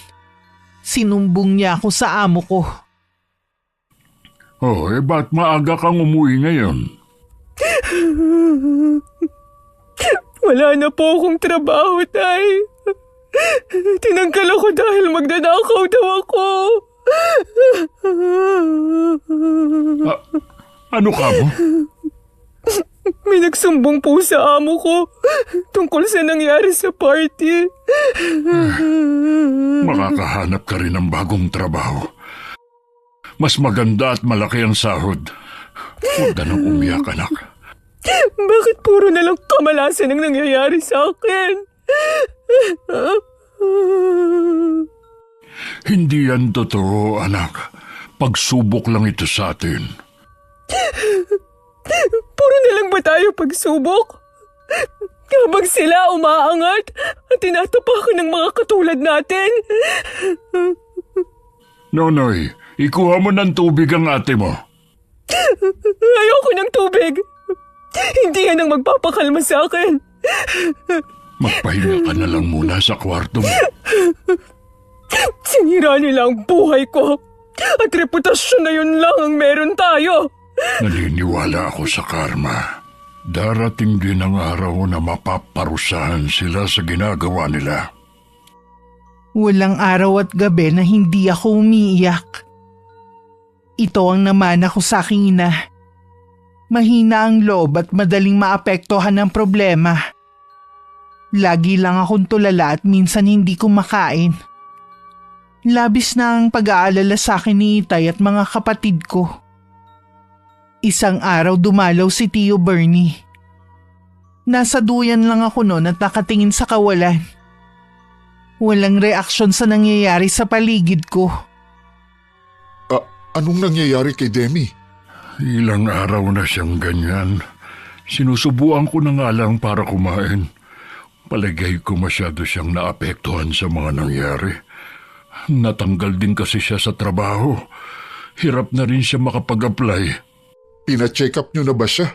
Sinumbong niya ako sa amo ko. Ba't maaga kang umuwi ngayon? Wala na po akong trabaho, Tay. Tinanggal ako dahil magnanakaw daw ako. Ano ka mo? May nagsumbong po sa amo ko tungkol sa nangyari sa party. Makakahanap ka rin ng bagong trabaho. Mas maganda at malaki ang sahod. Huwag ka nang umiyak, anak. Bakit puro na lang kamalasan ang nangyayari sa akin? Hindi yan totoo, anak. Pagsubok lang ito sa atin. Puro na lang ba tayo pagsubok? Habang sila umaangat at tinatapakan ng mga katulad natin? Nonoy, ikuha mo ng tubig ang ate mo. Ayoko ng tubig. Hindi yan ang magpapakalma sa akin. Magpahinga ka na lang muna sa kwarto mo. Sinira nila ang buhay ko. At reputasyon na yun lang ang meron tayo. Naniniwala ako sa karma. Darating din ang araw na mapaparusahan sila sa ginagawa nila. Walang araw at gabi na hindi ako umiiyak. Ito ang namana ko sa aking ina. Mahina ang loob at madaling maapektuhan ng problema. Lagi lang akong tulala at minsan hindi ko makain. Labis na ang pag-aalala sa akin ni Itay at mga kapatid ko. Isang araw dumalaw si Tio Bernie. Nasa duyan lang ako noon at nakatingin sa kawalan. Walang reaksyon sa nangyayari sa paligid ko. Anong nangyayari kay Demi? Ilang araw na siyang ganyan. Sinusubuan ko na nga lang para kumain. Palagay ko masyado siyang naapektuhan sa mga nangyari. Natanggal din kasi siya sa trabaho. Hirap na rin siya makapag-apply. Pina-check up niyo na ba siya?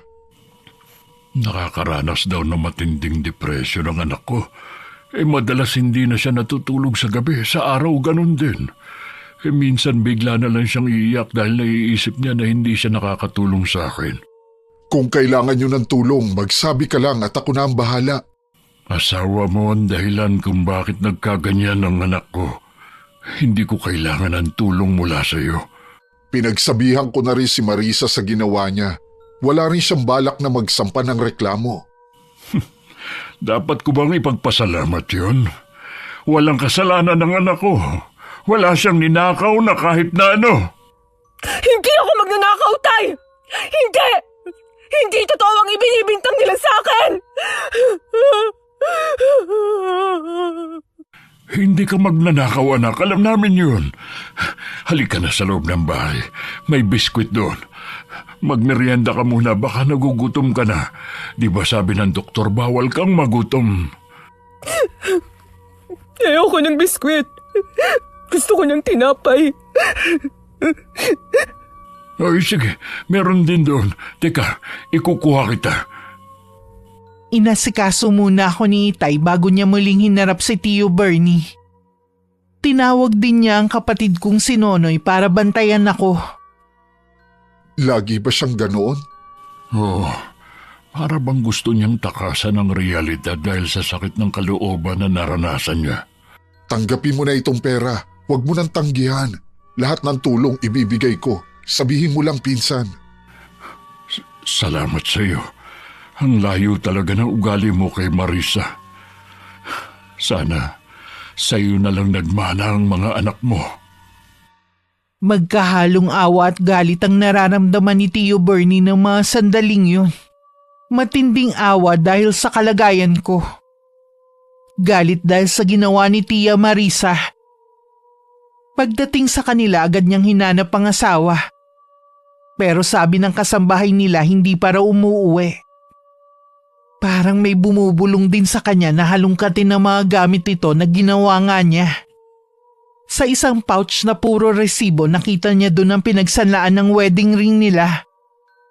Nakakaranas daw ng matinding depresyon ang anak ko. Madalas hindi na siya natutulog sa gabi. Sa araw ganun din. Minsan bigla na lang siyang iiyak dahil naiisip niya na hindi siya nakakatulong sa akin. Kung kailangan niyo ng tulong, magsabi ka lang at ako na ang bahala. Asawa mo ang dahilan kung bakit nagkaganyan ang anak ko. Hindi ko kailangan ng tulong mula sa iyo. Pinagsabihan ko na rin si Marisa sa ginawa niya. Wala rin siyang balak na magsampa ng reklamo. Dapat ko bang ipagpasalamat yun? Walang kasalanan ng anak ko. Wala siyang ninakaw na kahit na ano. Hindi ako magnanakaw, Tay! Hindi! Hindi totoo ang ibinibintang nila sa akin! Hindi ka magnanakaw, anak. Alam namin yun. Halika na sa loob ng bahay. May biskwit doon. Magmerienda ka muna, baka nagugutom ka na. Di ba sabi ng doktor, bawal kang magutom? Ayoko ng biskwit. Gusto ko ng tinapay. Ay, sige. Meron din doon. Teka, ikukuha kita. Inasikaso muna ako ni Itay bago niya muling hinarap si Tio Bernie. Tinawag din niya ang kapatid kong si Nonoy para bantayan ako. Lagi ba siyang ganoon? Oo. Para bang gusto niyang takasan ang realidad dahil sa sakit ng kalooban na naranasan niya. Tanggapin mo na itong pera. Huwag mo nang tanggihan. Lahat ng tulong ibibigay ko. Sabihin mo lang, pinsan. Salamat sa iyo. Ang layo talaga ng ugali mo kay Marisa. Sana sa iyo na lang nagmana ang mga anak mo. Magkahalong awa at galit ang nararamdaman ni Tio Bernie ng mga sandaling yun. Matinding awa dahil sa kalagayan ko. Galit dahil sa ginawa ni Tia Marisa. Pagdating sa kanila agad niyang hinanap ang asawa. Pero sabi ng kasambahay nila hindi para umuuwi. Parang may bumubulong din sa kanya na halongkatin ng mga gamit ito na ginawa nga niya. Sa isang pouch na puro resibo nakita niya doon ang pinagsanlaan ng wedding ring nila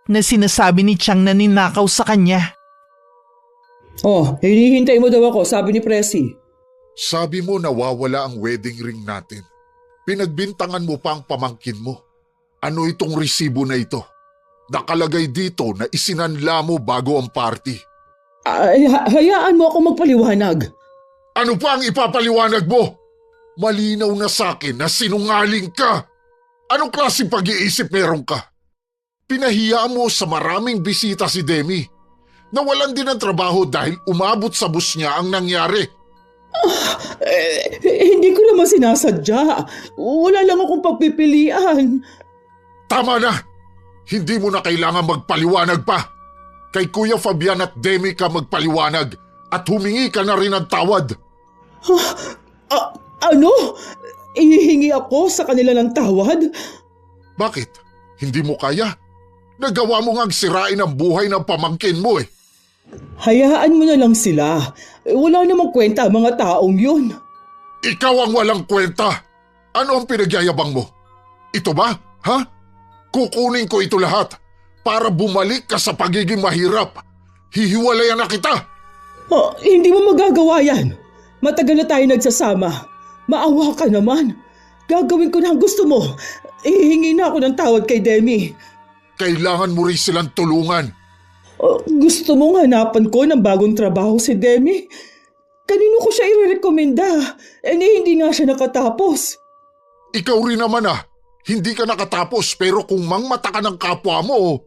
na sinasabi ni Chang na ninakaw sa kanya. Oh, hinihintay mo daw ako, sabi ni Presi. Sabi mo nawawala ang wedding ring natin. Pinagbintangan mo pa ang pamangkin mo. Ano itong resibo na ito? Nakalagay dito na isinanla mo bago ang party. Hayaan mo ako magpaliwanag. Ano pa ang ipapaliwanag mo? Malinaw na sa akin na sinungaling ka. Anong klaseng pag-iisip meron ka? Pinahiya mo sa maraming bisita si Demi. Nawalan din ng trabaho dahil umabot sa bus niya ang nangyari. Hindi ko naman sinasadya. Wala lang akong pagpipilian. Tama na! Hindi mo na kailangan magpaliwanag pa. Kay Kuya Fabian at Demi ka magpaliwanag at humingi ka na rin ng tawad. Ano? Ihihingi ako sa kanila ng tawad? Bakit? Hindi mo kaya? Nagawa mo ngang sirain ang buhay ng pamangkin mo eh. Hayaan mo na lang sila. Wala namang kwenta ang mga taong yun. Ikaw ang walang kwenta. Ano ang pinagyayabang mo? Ito ba? Ha? Kukunin ko ito lahat para bumalik ka sa pagiging mahirap. Hihiwalayan na kita. Hindi mo magagawa yan. Matagal na tayo nagsasama. Maawa ka naman. Gagawin ko na ang gusto mo. Ihingi na ako ng tawad kay Demi. Kailangan mo rin silang tulungan. Gusto mong hanapan ko ng bagong trabaho si Demi? Kanino ko siya irerekomenda? Hindi nga siya nakatapos. Ikaw rin naman Hindi ka nakatapos pero kung mangmata ka ng kapwa mo.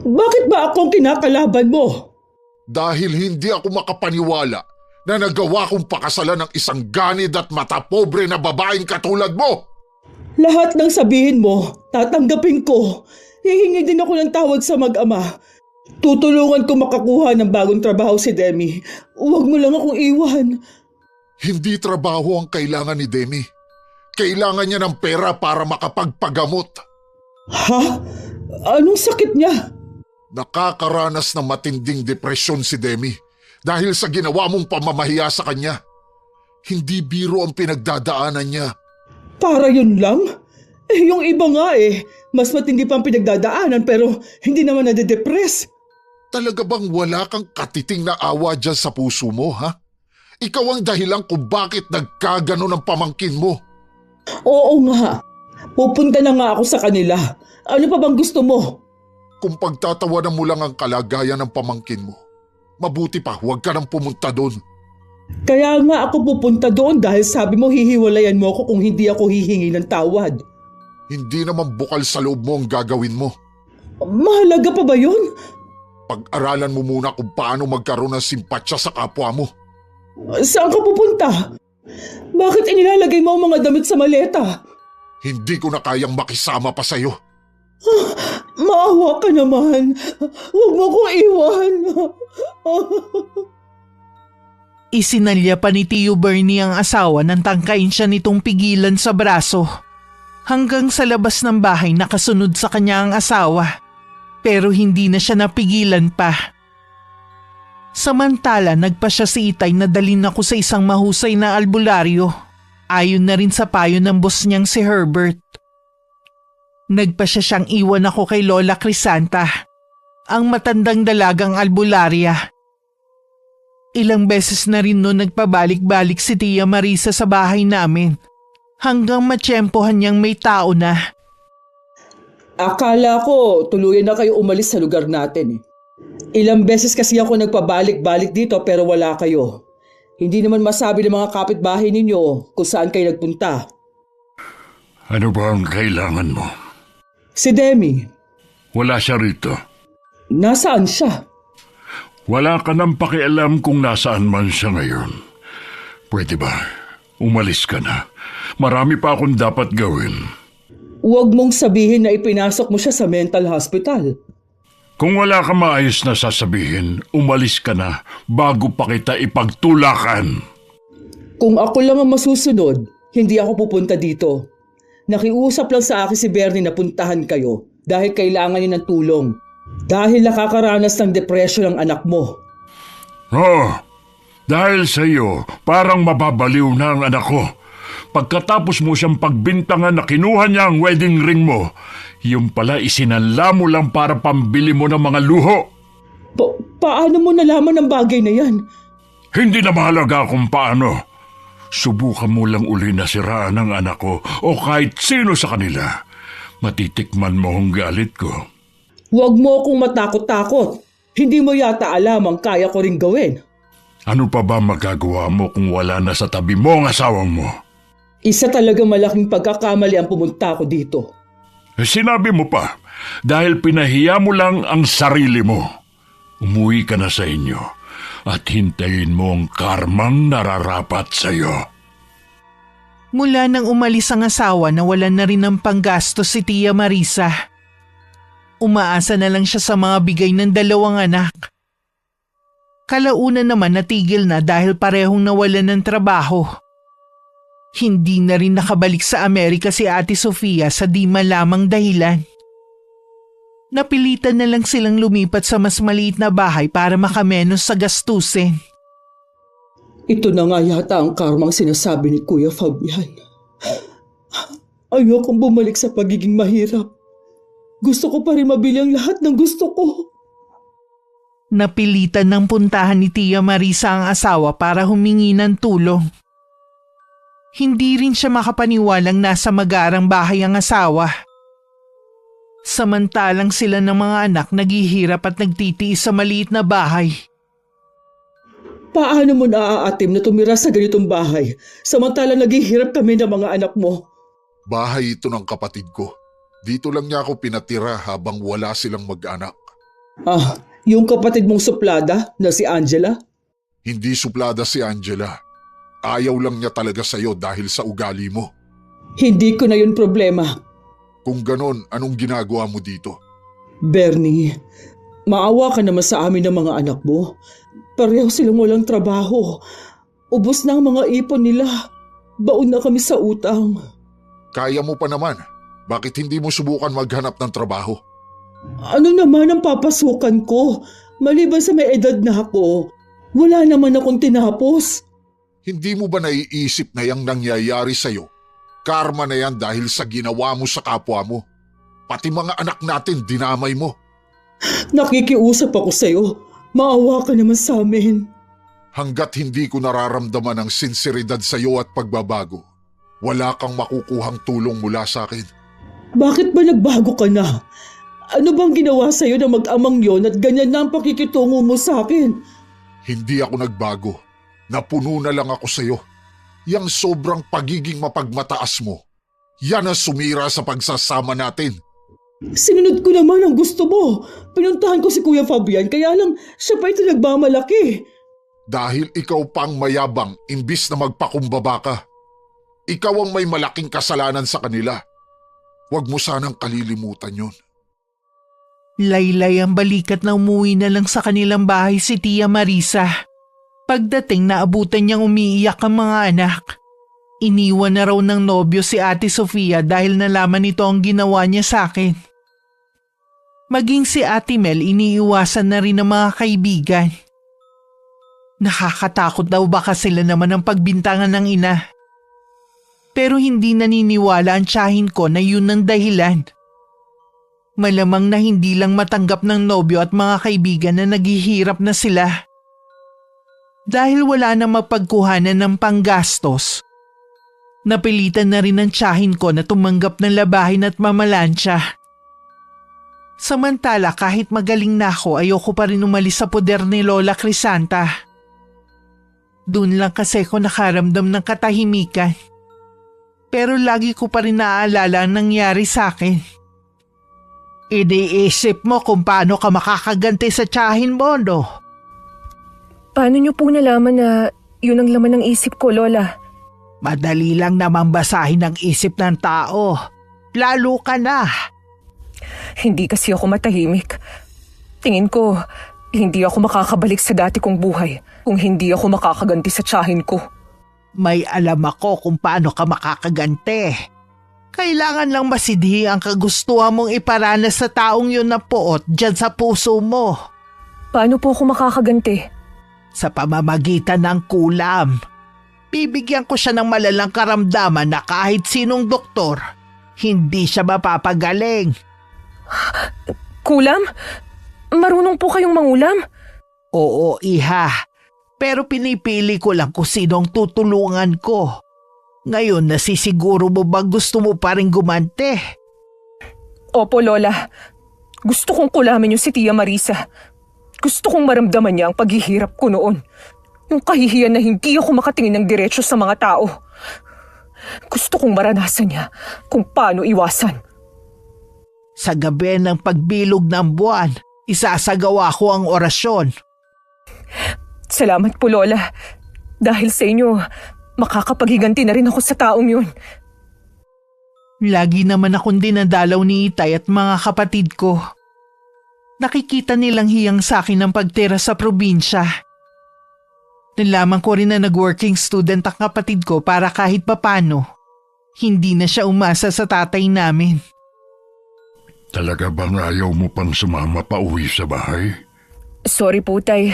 Bakit ba akong kinakalaban mo? Dahil hindi ako makapaniwala na nagawa kong pakasalan ng isang ganid at matapobre na babaeng katulad mo. Lahat ng sabihin mo, tatanggapin ko. Hihingi din ako ng tawad sa mag-ama. Tutulungan ko makakuha ng bagong trabaho si Demi. Huwag mo lang akong iwan. Hindi trabaho ang kailangan ni Demi. Kailangan niya ng pera para makapagpagamot. Ha? Anong sakit niya? Nakakaranas ng matinding depresyon si Demi dahil sa ginawa mong pamamahiya sa kanya. Hindi biro ang pinagdadaanan niya. Para yun lang? Yung iba nga mas matindi pa ang pinagdadaanan pero hindi naman nade-depress. Talaga bang wala kang katiting na awa dyan sa puso mo, ha? Ikaw ang dahilan kung bakit nagkagano ng pamangkin mo. Oo nga. Pupunta na nga ako sa kanila. Ano pa bang gusto mo? Kung pagtatawanan mo lang ang kalagayan ng pamangkin mo, mabuti pa huwag ka nang pumunta doon. Kaya nga ako pupunta doon dahil sabi mo hihiwalayan mo ako kung hindi ako hihingi ng tawad. Hindi naman bukal sa loob mo ang gagawin mo. Mahalaga pa ba yun? Pag-aralan mo muna kung paano magkaroon ng simpatsya sa kapwa mo. Saan ka pupunta? Bakit inilalagay mo ang mga damit sa maleta? Hindi ko na kayang makisama pa sa'yo. Maawa ka naman. Huwag mo kong iwan. Isinalya pa ni Tio Bernie ang asawa nang tangkain siya nitong pigilan sa braso. Hanggang sa labas ng bahay nakasunod sa kanya ang asawa. Pero hindi na siya napigilan pa. Samantala nagpa siya si Itay na dalhin ako sa isang mahusay na albularyo. Ayon na rin sa payo ng boss niyang si Herbert. Nagpa siya siyang iwan ako kay Lola Crisanta, ang matandang dalagang albularya. Ilang beses na rin noon nagpabalik-balik si Tia Marisa sa bahay namin hanggang matsyempohan niyang may tao na. Akala ko tuluyan na kayo umalis sa lugar natin. Ilang beses kasi ako nagpabalik-balik dito pero wala kayo. Hindi naman masabi ng mga kapitbahay ninyo kung saan kayo nagpunta. Ano ba ang kailangan mo? Si Demi, Wala siya rito. nasaan siya? Wala ka nang pakialam kung nasaan man siya ngayon. Pwede ba? Umalis ka na. Marami pa akong dapat gawin. Huwag mong sabihin na ipinasok mo siya sa mental hospital. Kung wala ka maayos na sasabihin, umalis ka na bago pa kita ipagtulakan. Kung ako lang ang masusunod, hindi ako pupunta dito. Nakiusap lang sa akin si Bernie na puntahan kayo dahil kailangan niya ng tulong. Dahil nakakaranas ng depression ang anak mo. Oh, dahil sa iyo, parang mababaliw na ang anak ko. Pagkatapos mo siyang pagbintangan na kinuha niya ang wedding ring mo, yung pala isinanla mo lang para pambili mo ng mga luho. Paano mo nalaman ang bagay na yan? Hindi na mahalaga kung paano. Subukan mo lang uli na siraan ang anak ko o kahit sino sa kanila. Matitikman mo ang galit ko. Huwag mo akong matakot-takot. Hindi mo yata alam ang kaya ko ring gawin. Ano pa ba magagawa mo kung wala na sa tabi mo ang asawang mo? Isa talaga malaking pagkakamali ang pumunta ako dito. Sinabi mo pa, dahil pinahiya mo lang ang sarili mo. Umuwi ka na sa inyo at hintayin mo ang karmang nararapat sa iyo. Mula nang umalis ang asawa nawalan na rin ng panggastos si Tia Marisa. Umaasa na lang siya sa mga bigay ng dalawang anak. Kalaunan naman natigil na dahil parehong nawalan ng trabaho. Hindi na rin nakabalik sa Amerika si Ate Sofia sa di malamang dahilan. Napilitan na lang silang lumipat sa mas maliit na bahay para makamenos sa gastusin. Ito na nga yata ang karmang sinasabi ni Kuya Fabian. Ayokong bumalik sa pagiging mahirap. Gusto ko pa rin mabili ang lahat ng gusto ko. Napilitan ng puntahan ni Tia Marisa ang asawa para humingi ng tulong. Hindi rin siya makapaniwalang nasa magarang bahay ang asawa. Samantalang sila ng mga anak naghihirap at nagtitiis sa maliit na bahay. Paano mo naaatim na tumira sa ganitong bahay samantalang naghihirap kami ng mga anak mo? Bahay ito ng kapatid ko. Dito lang niya ako pinatira habang wala silang mag-anak. Yung kapatid mong suplada na si Angela? Hindi suplada si Angela. Ayaw lang niya talaga sa'yo dahil sa ugali mo. Hindi ko na yun problema. Kung ganon, anong ginagawa mo dito? Bernie, maawa ka naman sa amin ng mga anak mo. Pareho silang walang trabaho. Ubos na ang mga ipon nila. Baon na kami sa utang. Kaya mo pa naman. Bakit hindi mo subukan maghanap ng trabaho? Ano naman ang papasukan ko? Maliban sa may edad na ako, wala naman akong tinapos. Hindi mo ba naiisip na yung nangyayari sa'yo? Karma na yan dahil sa ginawa mo sa kapwa mo. Pati mga anak natin dinamay mo. Nakikiusap ako sa'yo. Maawa ka naman sa amin. Hanggat hindi ko nararamdaman ang sinseridad sa'yo at pagbabago, wala kang makukuhang tulong mula sa akin. Bakit ba nagbago ka na? Ano bang ginawa sa'yo na mag-amang yon at ganyan na ang pakikitungo mo sa akin? Hindi ako nagbago. Napuno na lang ako sa'yo. Yang sobrang pagiging mapagmataas mo, yan ang sumira sa pagsasama natin. Sinunod ko naman ang gusto mo. Pinuntahan ko si Kuya Fabian kaya lang siya pa ito nagmamalaki. Dahil ikaw pang mayabang imbis na magpakumbaba ka. Ikaw ang may malaking kasalanan sa kanila. Huwag mo sanang kalilimutan yun. Laylay ang balikat na umuwi na lang sa kanilang bahay si Tia Marisa. Pagdating naabutan niyang umiiyak ang mga anak. Iniwan na raw ng nobyo si Ate Sofia dahil nalaman nito ang ginawa niya sa akin. Maging si Ate Mel iniiwasan na rin ng mga kaibigan. Nakakatakot daw baka sila naman ang pagbintangan ng ina. Pero hindi naniniwala ang tiyahin ko na yun ang dahilan. Malamang na hindi lang matanggap ng nobyo at mga kaibigan na naghihirap na sila. Dahil wala na mapagkuhanan ng panggastos, napilitan na rin ang tiyahin ko na tumanggap ng labahin at mamalansya. Samantala kahit magaling na ako, ayoko pa rin umalis sa poder ni Lola Crisanta. Doon lang kasi ako nakaramdam ng katahimikan. Pero lagi ko pa rin naaalala ang nangyari sa akin. Iniisip mo kung paano ka makakaganti sa tiyahin mo, no? Paano niyo po nalaman na yun ang laman ng isip ko, Lola? Madali lang naman basahin ang isip ng tao. Lalo ka na. Hindi kasi ako matahimik. Tingin ko, hindi ako makakabalik sa dati kong buhay kung hindi ako makakaganti sa tiyahin ko. May alam ako kung paano ka makakaganti. Kailangan lang masidhi ang kagustuhan mong iparanas sa taong yun na puot dyan sa puso mo. Paano po ako makakaganti? Sa pamamagitan ng kulam. Bibigyan ko siya ng malalang karamdaman na kahit sinong doktor, hindi siya mapapagaling. Kulam? Marunong po kayong mangulam? Oo, iha. Pero pinipili ko lang kung sinong tutulungan ko. Ngayon nasisiguro mo ba gusto mo pa rin gumante? Opo, Lola. Gusto kong kulamin yung si Tia Marisa. Gusto kong maramdaman niya ang paghihirap ko noon. Yung kahihiyan na hindi ako makatingin ng diretso sa mga tao. Gusto kong maranasan niya kung paano iwasan. Sa gabi ng pagbilog ng buwan, isasagawa ko ang orasyon. Salamat po, Lola. Dahil sa inyo, makakapaghiganti na rin ako sa taong yun. Lagi naman akong dinadalaw ni Itay at mga kapatid ko. Nakikita nilang hiyang sa akin ang pagtira sa probinsya. Nalaman ko rin na nag-working student ang kapatid ko para kahit papano, hindi na siya umasa sa tatay namin. Talaga bang ayaw mo pang sumama pa uwi sa bahay? Sorry po, Tay.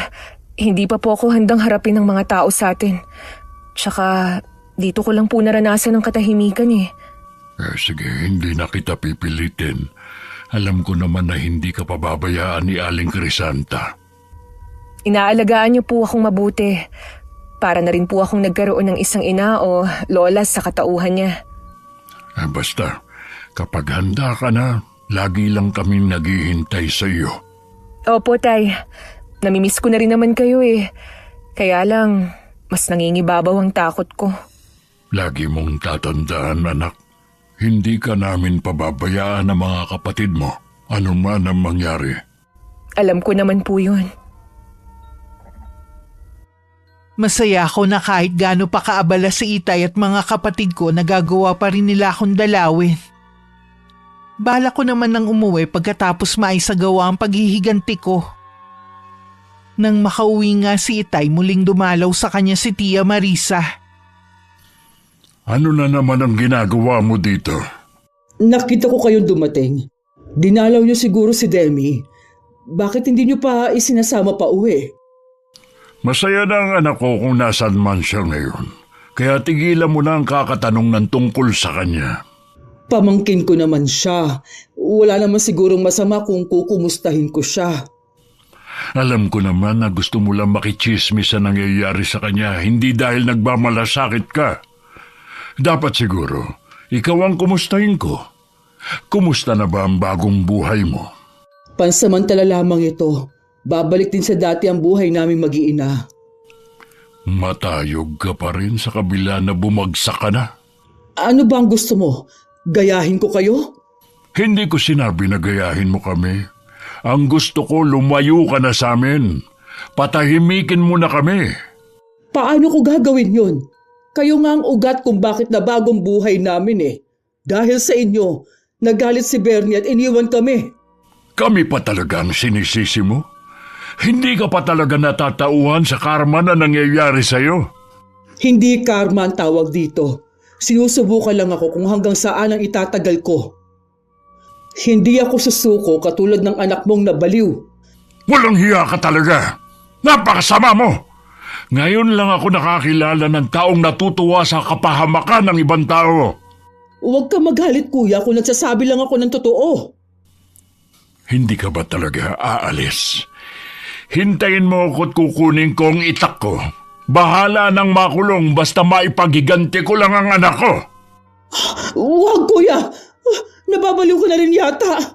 Hindi pa po ako handang harapin ng mga tao sa atin. Tsaka, dito ko lang po naranasan ang katahimikan eh. Sige, hindi na kita pipilitin. Alam ko naman na hindi ka pababayaan ni Aling Crisanta. Inaalagaan niyo po akong mabuti. Para na rin po akong nagkaroon ng isang ina o lola sa katauhan niya. Basta, kapag handa ka na, lagi lang kaming naghihintay sa iyo. Opo, Tay. Namimiss ko na rin naman kayo eh. Kaya lang, mas nangingibabaw ang takot ko. Lagi mong tatandaan, anak. Hindi ka namin pababayaan ng mga kapatid mo, ano man ang mangyari. Alam ko naman po yun. Masaya ako na kahit gaano pa kaabala si Itay at mga kapatid ko, nagagawa pa rin nila akong dalawin. Bala ko naman nang umuwi pagkatapos maisagawa ang paghihiganti ko. Nang makauwi nga si Itay, muling dumalaw sa kanya si Tia Marisa. Ano na naman ang ginagawa mo dito? Nakita ko kayong dumating. Dinalaw niyo siguro si Demi. Bakit hindi niyo pa isinasama pa uwi? Masaya na ang anak ko kung nasaan man siya ngayon. Kaya tigilan mo na ang kakatanong ng tungkol sa kanya. Pamangkin ko naman siya. Wala naman sigurong masama kung kukumustahin ko siya. Alam ko naman na gusto mo lang makichismis sa nangyayari sa kanya, hindi dahil nagmamalasakit ka. Dapat siguro, ikaw ang kumustahin ko. Kumusta na ba ang bagong buhay mo? Pansamantala lamang ito. Babalik din sa dati ang buhay naming mag-iina. Matayog ka pa rin sa kabila na bumagsak ka na. Ano ba ang gusto mo? Gayahin ko kayo? Hindi ko sinabi na gayahin mo kami. Ang gusto ko, lumayo ka na sa amin. Patahimikin mo na kami. Paano ko gagawin yun? Kayo nga ang ugat kung bakit na bagong buhay namin eh. Dahil sa inyo, nagalit si Bernie at iniwan kami. Kami pa talaga ang sinisisi mo? Hindi ka pa talaga natatauhan sa karma na nangyayari sa'yo? Hindi karma ang tawag dito. Sinusubukan lang ako kung hanggang saan ang itatagal ko. Hindi ako susuko katulad ng anak mong nabaliw. Walang hiya ka talaga. Napakasama mo. Ngayon lang ako nakakilala ng taong natutuwa sa kapahamakan ng ibang tao. Huwag ka magalit kuya kung nagsasabi lang ako ng totoo. Hindi ka ba talaga aalis? Hintayin mo ako't kukunin ko ang itak ko. Bahala nang makulong basta maipagiganti ko lang ang anak ko. Huwag kuya! Nababaliw ko na rin yata.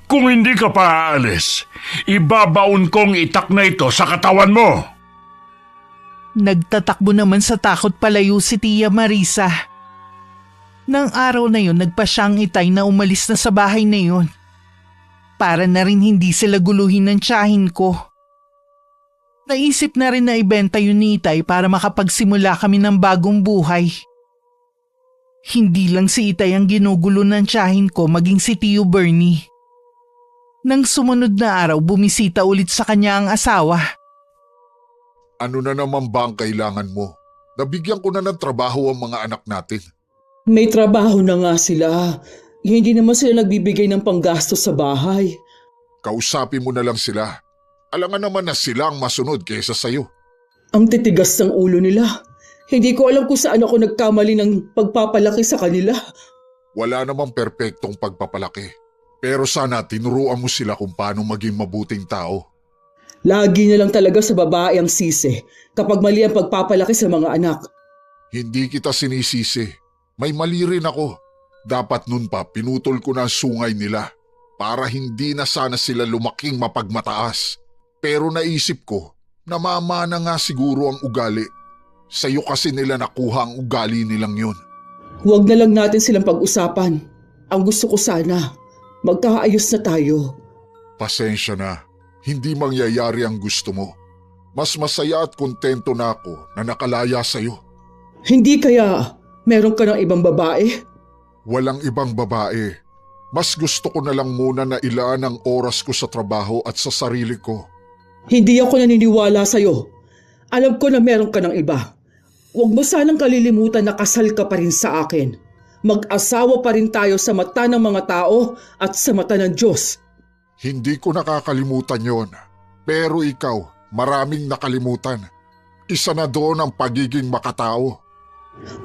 Kung hindi ka pa aalis, ibabaon kong itak na ito sa katawan mo. Nagtatakbo naman sa takot palayo si Tia Marisa. Nang araw na yon, nagpa siyang Itay na umalis na sa bahay na yon. Para na rin hindi sila guluhin ng tiyahin ko. Naisip na rin na ibenta yun ni Itay para makapagsimula kami ng bagong buhay. Hindi lang si Itay ang ginugulo ng tiyahin ko, maging si Tio Bernie. Nang sumunod na araw, bumisita ulit sa kanya ang asawa. Ano na naman ba ang kailangan mo? Nabigyan ko na ng trabaho ang mga anak natin. May trabaho na nga sila. Hindi naman sila nagbibigay ng panggastos sa bahay. Kausapin mo na lang sila. Alangan naman na sila ang masunod kaysa sayo. Ang titigas ng ulo nila. Hindi ko alam kung saan ako nagkamali ng pagpapalaki sa kanila. Wala namang perpektong pagpapalaki. Pero sana tinuruan mo sila kung paano maging mabuting tao. Lagi na lang talaga sa babae ang sisi kapag mali ang pagpapalaki sa mga anak. Hindi kita sinisisi. May mali rin ako. Dapat nun pa pinutol ko na ang sungay nila para hindi na sana sila lumaking mapagmataas. Pero naisip ko, namamana nga siguro ang ugali. Sa'yo kasi nila nakuha ang ugali nilang yun. Huwag na lang natin silang pag-usapan. Ang gusto ko sana, magkaayos na tayo. Pasensya na, hindi mangyayari ang gusto mo. Mas masaya at kontento na ako na nakalaya sa'yo. Hindi kaya meron ka ng ibang babae? Walang ibang babae. Mas gusto ko na lang muna na ilaan ang oras ko sa trabaho at sa sarili ko. Hindi ako naniniwala sa'yo. Alam ko na meron ka ng iba. Huwag mo sanang kalilimutan na kasal ka pa rin sa akin. Mag-asawa pa rin tayo sa mata ng mga tao at sa mata ng Diyos. Hindi ko nakakalimutan yon. Pero ikaw, maraming nakalimutan. Isa na doon ang pagiging makatao.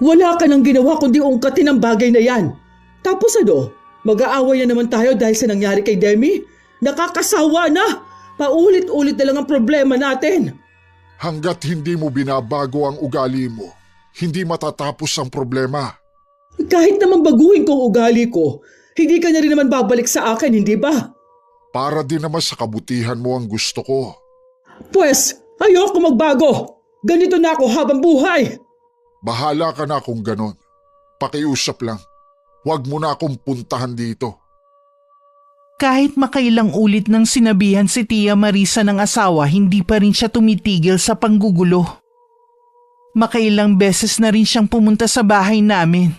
Wala ka nang ginawa kundi ungkatin ang bagay na yan. Tapos ano, mag-aaway na naman tayo dahil sa nangyari kay Demi? Nakakasawa na! Paulit-ulit na lang ang problema natin. Hanggat hindi mo binabago ang ugali mo, hindi matatapos ang problema. Kahit naman baguhin ko ang ugali ko, hindi ka na rin naman babalik sa akin, hindi ba? Para din naman sa kabutihan mo ang gusto ko. Pwes, ayoko magbago. Ganito na ako habang buhay. Bahala ka na kung ganon. Pakiusap lang. Huwag mo na akong puntahan dito. Kahit makailang ulit nang sinabihan si Tia Marisa ng asawa, hindi pa rin siya tumitigil sa panggugulo. Makailang beses na rin siyang pumunta sa bahay namin.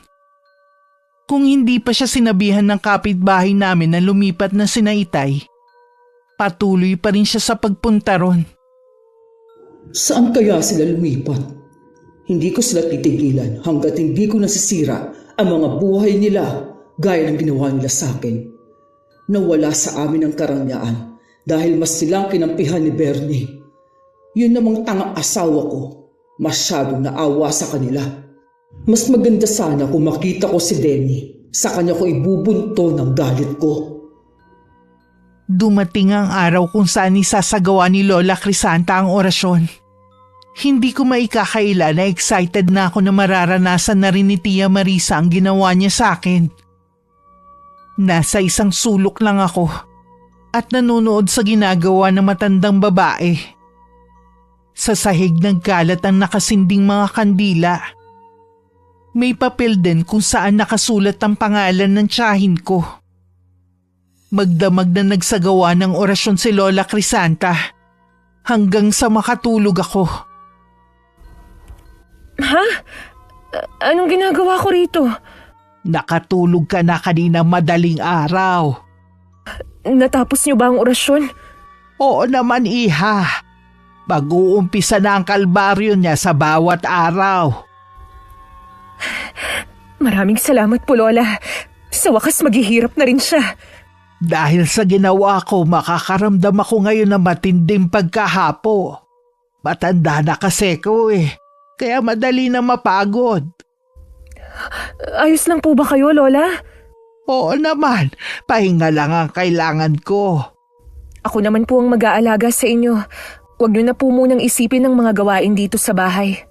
Kung hindi pa siya sinabihan ng kapitbahay namin na lumipat na sina Itay, patuloy pa rin siya sa pagpunta ron. Saan kaya sila lumipat? Hindi ko sila titigilan hanggat hindi ko nasisira ang mga buhay nila gaya ng ginawa nila sa akin. Nawala sa amin ang karangyaan dahil mas silang kinampihan ni Bernie. Yun namang tangang asawa ko, masyadong naawa sa kanila. Mas maganda sana kung makita ko si Denny, sa kanya ko ibubunto ng galit ko. Dumating ang araw kung saan isasagawa ni Lola Crisanta ang orasyon. Hindi ko maikakaila na excited na ako na mararanasan na rin ni Tia Marisa ang ginawa niya sa akin. Nasa isang sulok lang ako at nanonood sa ginagawa ng matandang babae. Sa sahig nagkalat ang nakasinding mga kandila. May papel din kung saan nakasulat ang pangalan ng tiyahin ko. Magdamag na nagsagawa ng orasyon si Lola Crisanta hanggang sa makatulog ako. Ha? Anong ginagawa ko rito? Nakatulog ka na kanina madaling araw. Natapos niyo ba ang orasyon? Oo naman, iha. Mag-uumpisa na ang kalbaryo niya sa bawat araw. Maraming salamat po, Lola. Sa wakas maghihirap na rin siya. Dahil sa ginawa ko, makakaramdam ako ngayon ng matinding pagkahapo. Matanda na kasi ko kaya madali na mapagod. Ayos lang po ba kayo, Lola? Oo naman, pahinga lang ang kailangan ko. Ako naman po ang mag-aalaga sa inyo. Huwag niyo na po munang isipin ang mga gawain dito sa bahay.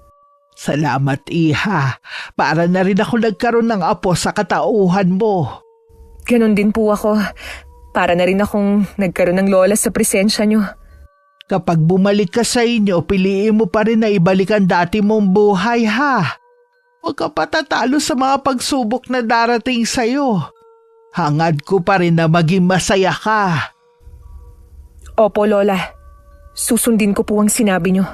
Salamat, iha. Para na rin ako nagkaroon ng apo sa katauhan mo. Ganon din po ako. Para na rin akong nagkaroon ng lola sa presensya niyo. Kapag bumalik ka sa inyo, piliin mo pa rin na ibalik ang dati mong buhay, ha? Huwag ka patatalo sa mga pagsubok na darating sa'yo. Hangad ko pa rin na maging masaya ka. Opo, Lola. Susundin ko po ang sinabi niyo.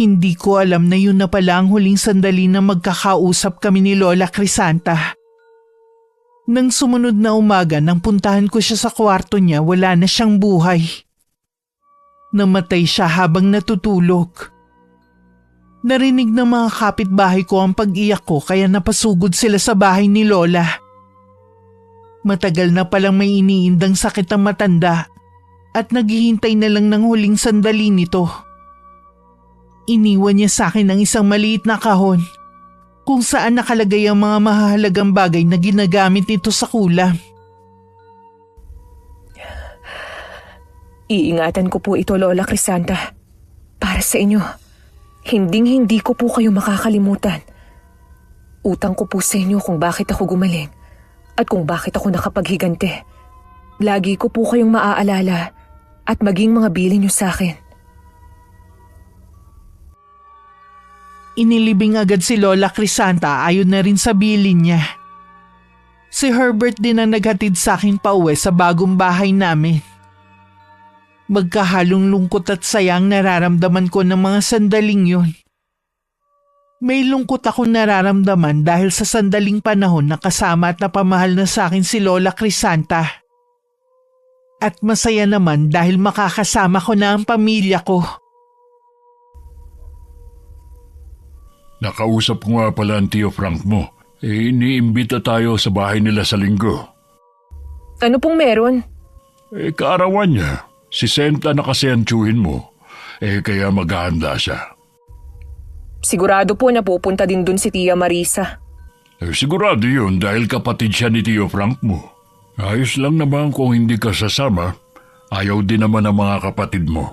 Hindi ko alam na yun na pala ang huling sandali na magkakausap kami ni Lola Crisanta. Nang sumunod na umaga nang puntahan ko siya sa kwarto niya, wala na siyang buhay. Namatay siya habang natutulog. Narinig ng mga kapitbahay ko ang pag-iyak ko kaya napasugod sila sa bahay ni Lola. Matagal na palang may iniindang sakit ang matanda at naghihintay na lang ng huling sandali nito. Iniwan niya sa akin ang isang maliit na kahon kung saan nakalagay ang mga mahalagang bagay na ginagamit nito sa kulam. Iingatan ko po ito, Lola Crisanta. Para sa inyo. Hinding-hindi ko po kayo makakalimutan. Utang ko po sa inyo kung bakit ako gumaling at kung bakit ako nakapaghigante. Lagi ko po kayong maaalala at maging mga bilin niyo sa akin. Inilibing agad si Lola Crisanta ayon na rin sa bilin niya. Si Herbert din ang naghatid sa akin pauwi sa bagong bahay namin. Magkahalong lungkot at sayang nararamdaman ko ng mga sandaling yun. May lungkot akong nararamdaman dahil sa sandaling panahon na kasama at napamahal na sa akin si Lola Crisanta. At masaya naman dahil makakasama ko na ang pamilya ko. Nakausap ko nga pala ang Tio Frank mo. Iniimbita tayo sa bahay nila sa linggo. Ano pong meron? Kaarawan niya. Si Senta na kasi ang tiyuhin mo. Kaya maghahanda siya. Sigurado po na pupunta din dun si Tia Marisa. Sigurado yun dahil kapatid siya ni Tio Frank mo. Ayos lang naman kung hindi ka sasama. Ayaw din naman ng mga kapatid mo.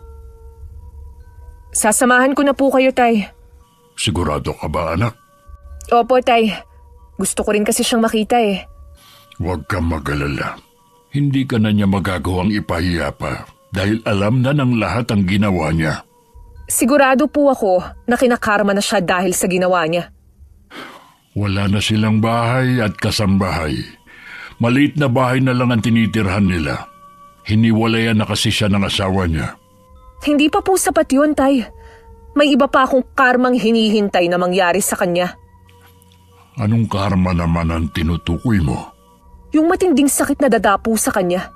Sasamahan ko na po kayo, Tay. Sigurado ka ba, anak? Opo, Tay. Gusto ko rin kasi siyang makita Huwag kang mag-alala. Hindi ka na niya magagawang ipahiya pa dahil alam na ng lahat ang ginawa niya. Sigurado po ako na kinakarma na siya dahil sa ginawa niya. Wala na silang bahay at kasambahay. Maliit na bahay na lang ang tinitirhan nila. Hiniwalayan na kasi siya ng asawa niya. Hindi pa po sapat yun, Tay. May iba pa akong karmang hinihintay na mangyari sa kanya. Anong karma naman ang tinutukoy mo? Yung matinding sakit na dadapo sa kanya.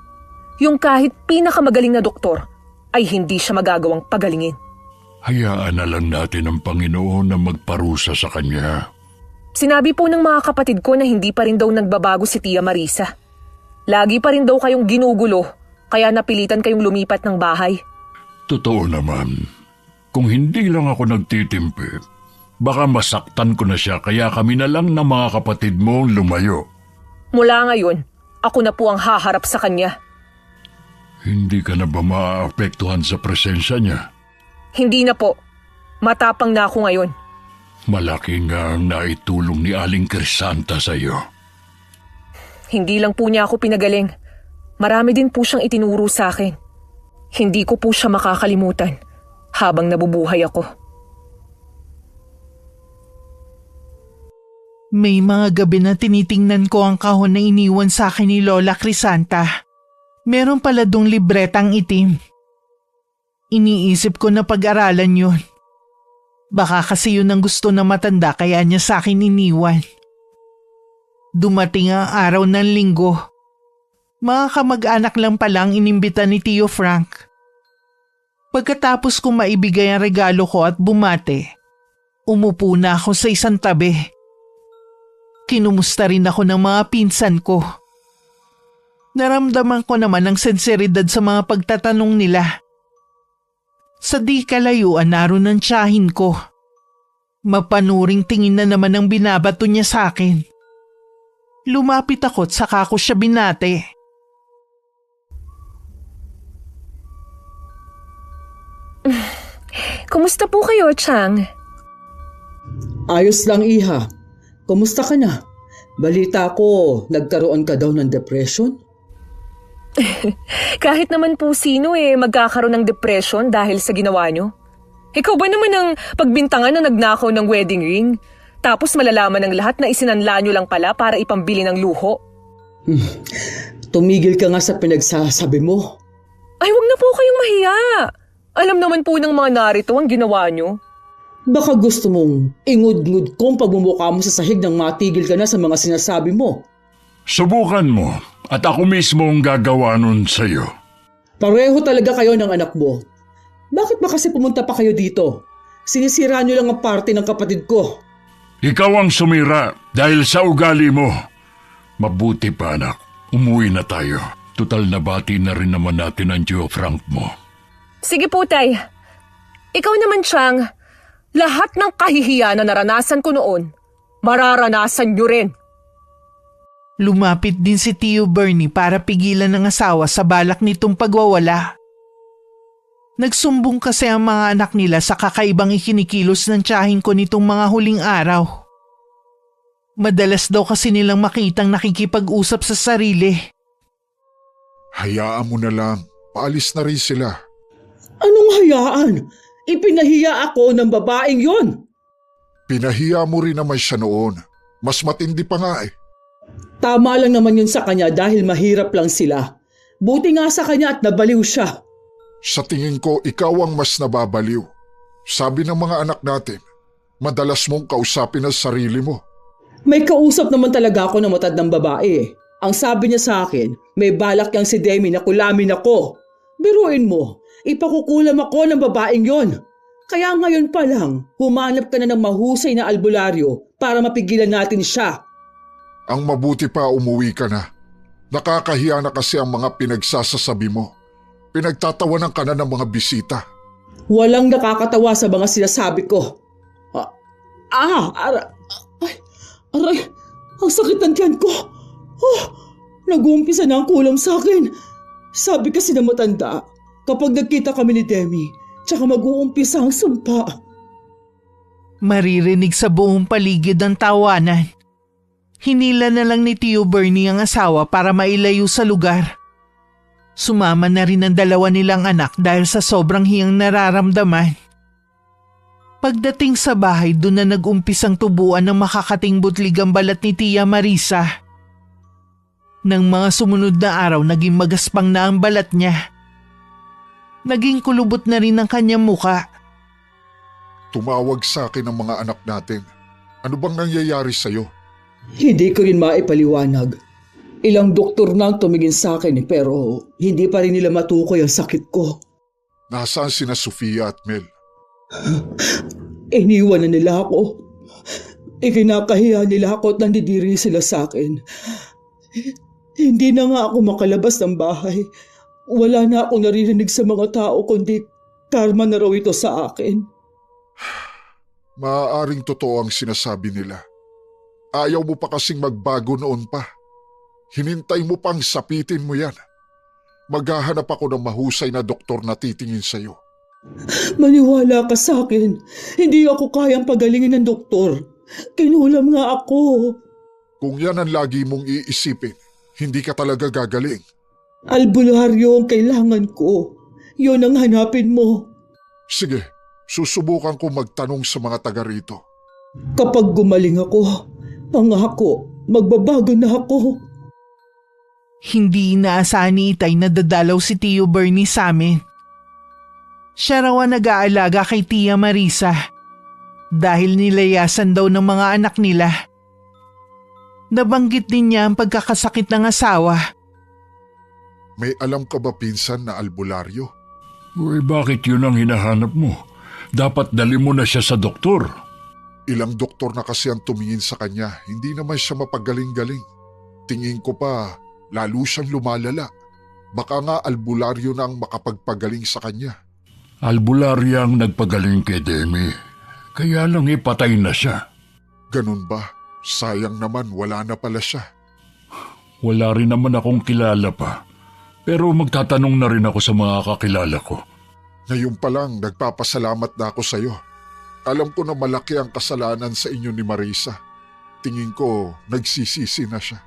Yung kahit pinakamagaling na doktor ay hindi siya magagawang pagalingin. Hayaan na lang natin ang Panginoon na magparusa sa kanya. Sinabi po ng mga kapatid ko na hindi pa rin daw nagbabago si Tia Marisa. Lagi pa rin daw kayong ginugulo, kaya napilitan kayong lumipat ng bahay. Totoo naman. Kung hindi lang ako nagtitimpi, baka masaktan ko na siya kaya kami na lang ng mga kapatid mo lumayo. Mula ngayon, ako na po ang haharap sa kanya. Hindi ka na ba maaapektuhan sa presensya niya? Hindi na po. Matapang na ako ngayon. Malaki nga ang naitulong ni Aling Crisanta sa iyo. Hindi lang po niya ako pinagaling. Marami din po siyang itinuro sa akin. Hindi ko po siya makakalimutan habang nabubuhay ako. May mga gabi na tinitingnan ko ang kahon na iniwan sa akin ni Lola Crisanta. Meron pala dong libretang itim. Iniisip ko na pag-aralan yun. Baka kasi yun ang gusto na matanda kaya niya sa akin iniwan. Dumating ang araw ng linggo. Mga kamag-anak lang palang inimbita ni Tio Frank. Pagkatapos kong maibigay ang regalo ko at bumate, umupo na ako sa isang tabi. Kinumusta rin ako ng mga pinsan ko. Naramdaman ko naman ang senseridad sa mga pagtatanong nila. Sa di kalayuan naroon ang tiyahin ko. Mapanuring tingin na naman ang binabato niya sa akin. Lumapit ako at saka ko siya binate. Kumusta po kayo, Chang? Ayos lang, Iha. Kumusta ka na? Balita ko, nagkaroon ka daw ng depression? Kahit naman po sino magkakaroon ng depression dahil sa ginawa nyo. Ikaw ba naman ang pagbintangan na nagnakaw ng wedding ring? Tapos malalaman ng lahat na isinanla nyo lang pala para ipambili ng luho? Tumigil ka nga sa pinagsasabi mo. Ay, wag na po kayong mahiya. Alam naman po ng mga narito ang ginawa nyo. Baka gusto mong ingud-ngud kong pagmumukha mo sa sahig nang matigil ka na sa mga sinasabi mo. Subukan mo at ako mismo ang gagawa nun sa'yo. Pareho talaga kayo ng anak mo. Bakit ba kasi pumunta pa kayo dito? Sinisira nyo lang ang party ng kapatid ko. Ikaw ang sumira dahil sa ugali mo. Mabuti pa anak, umuwi na tayo. Tutal na bati na rin naman natin ang Tio Frank mo. Sige po, Tay. Ikaw naman, Chang. Lahat ng kahihiyan na naranasan ko noon, mararanasan nyo rin. Lumapit din si Tio Bernie para pigilan ng asawa sa balak nitong pagwawala. Nagsumbong kasi ang mga anak nila sa kakaibang ikinikilos ng tiyahin ko nitong mga huling araw. Madalas daw kasi nilang makitang nakikipag-usap sa sarili. Hayaan mo na lang. Paalis na rin sila. Anong hayaan? Ipinahiya ako ng babaeng yon. Pinahiya mo rin naman siya noon. Mas matindi pa nga eh. Tama lang naman yun sa kanya dahil mahirap lang sila. Buti nga sa kanya at nabaliw siya. Sa tingin ko, ikaw ang mas nababaliw. Sabi ng mga anak natin, madalas mong kausapin ang sarili mo. May kausap naman talaga ako ng matandang babae. Ang sabi niya sa akin, may balak yang si Demi na kulamin ako. Biruin mo, ipakukulam ako ng babaeng yon. Kaya ngayon pa lang, humanap ka na ng mahusay na albularyo para mapigilan natin siya. Ang mabuti pa umuwi ka na. Nakakahiya na kasi ang mga pinagsasasabi mo. Pinagtatawanan ka na ng mga bisita. Walang nakakatawa sa mga sinasabi ko. Aray, ang sakit ng tiyan ko. Nag-uumpisa na ang kulam sa akin. Sabi kasi na matanda, kapag nagkita kami ni Demi, tsaka mag-uumpisa ang sumpa. Maririnig sa buong paligid ang tawanan. Hinila na lang ni Tio Bernie ang asawa para mailayo sa lugar. Sumama na rin ang dalawa nilang anak dahil sa sobrang hiyang nararamdaman. Pagdating sa bahay, doon na nag-umpisang tubuan ng makakating butlig ang balat ni Tia Marisa. Nang mga sumunod na araw, naging magaspang na ang balat niya. Naging kulubot na rin ang kanyang muka. Tumawag sa akin ang mga anak natin. Ano bang nangyayari sa'yo? Hindi ko rin maipaliwanag. Ilang doktor na ang tumingin sa akin pero hindi pa rin nila matukoy ang sakit ko. Nasaan sina Sofia at Mel? Iniwan na nila ako. Ikinakahiya nila ako at nandidiri sila sa akin. Hindi na nga ako makalabas ng bahay. Wala na akong naririnig sa mga tao kundi karma na raw ito sa akin. Maaaring totoo ang sinasabi nila. Ayaw mo pa kasing magbago noon pa. Hinintay mo pang sapitin mo yan. Maghahanap ako ng mahusay na doktor na titingin sa'yo. Maniwala ka sa akin. Hindi ako kayang pagalingin ng doktor. Kinulam nga ako. Kung yan ang lagi mong iisipin, hindi ka talaga gagaling. Albularyo ang kailangan ko. Yun ang hanapin mo. Sige, susubukan ko magtanong sa mga taga rito. Kapag gumaling ako, pangako, magbabago na ako. Hindi inaasahan ni Itay na dadalaw si Tio Bernie sa amin. Siya raw ang nag-aalaga kay Tia Marisa dahil nilayasan daw ng mga anak nila. Nabanggit din niya ang pagkakasakit ng asawa. May alam ka ba pinsan na albularyo? Uy, bakit yun ang hinahanap mo? Dapat dali mo na siya sa doktor. Ilang doktor na kasi ang tumingin sa kanya, hindi naman siya mapagaling-galing. Tingin ko pa, lalo siyang lumalala. Baka nga albularyo na ang makapagpagaling sa kanya. Albularya ang nagpagaling kay Demi. Kaya lang ipatay na siya. Ganun ba? Sayang naman, wala na pala siya. Wala rin naman akong kilala pa. Pero magtatanong na rin ako sa mga kakilala ko. Ngayon pa lang, nagpapasalamat na ako sa'yo. Alam ko na malaki ang kasalanan sa inyo ni Marisa. Tingin ko, nagsisisi na siya.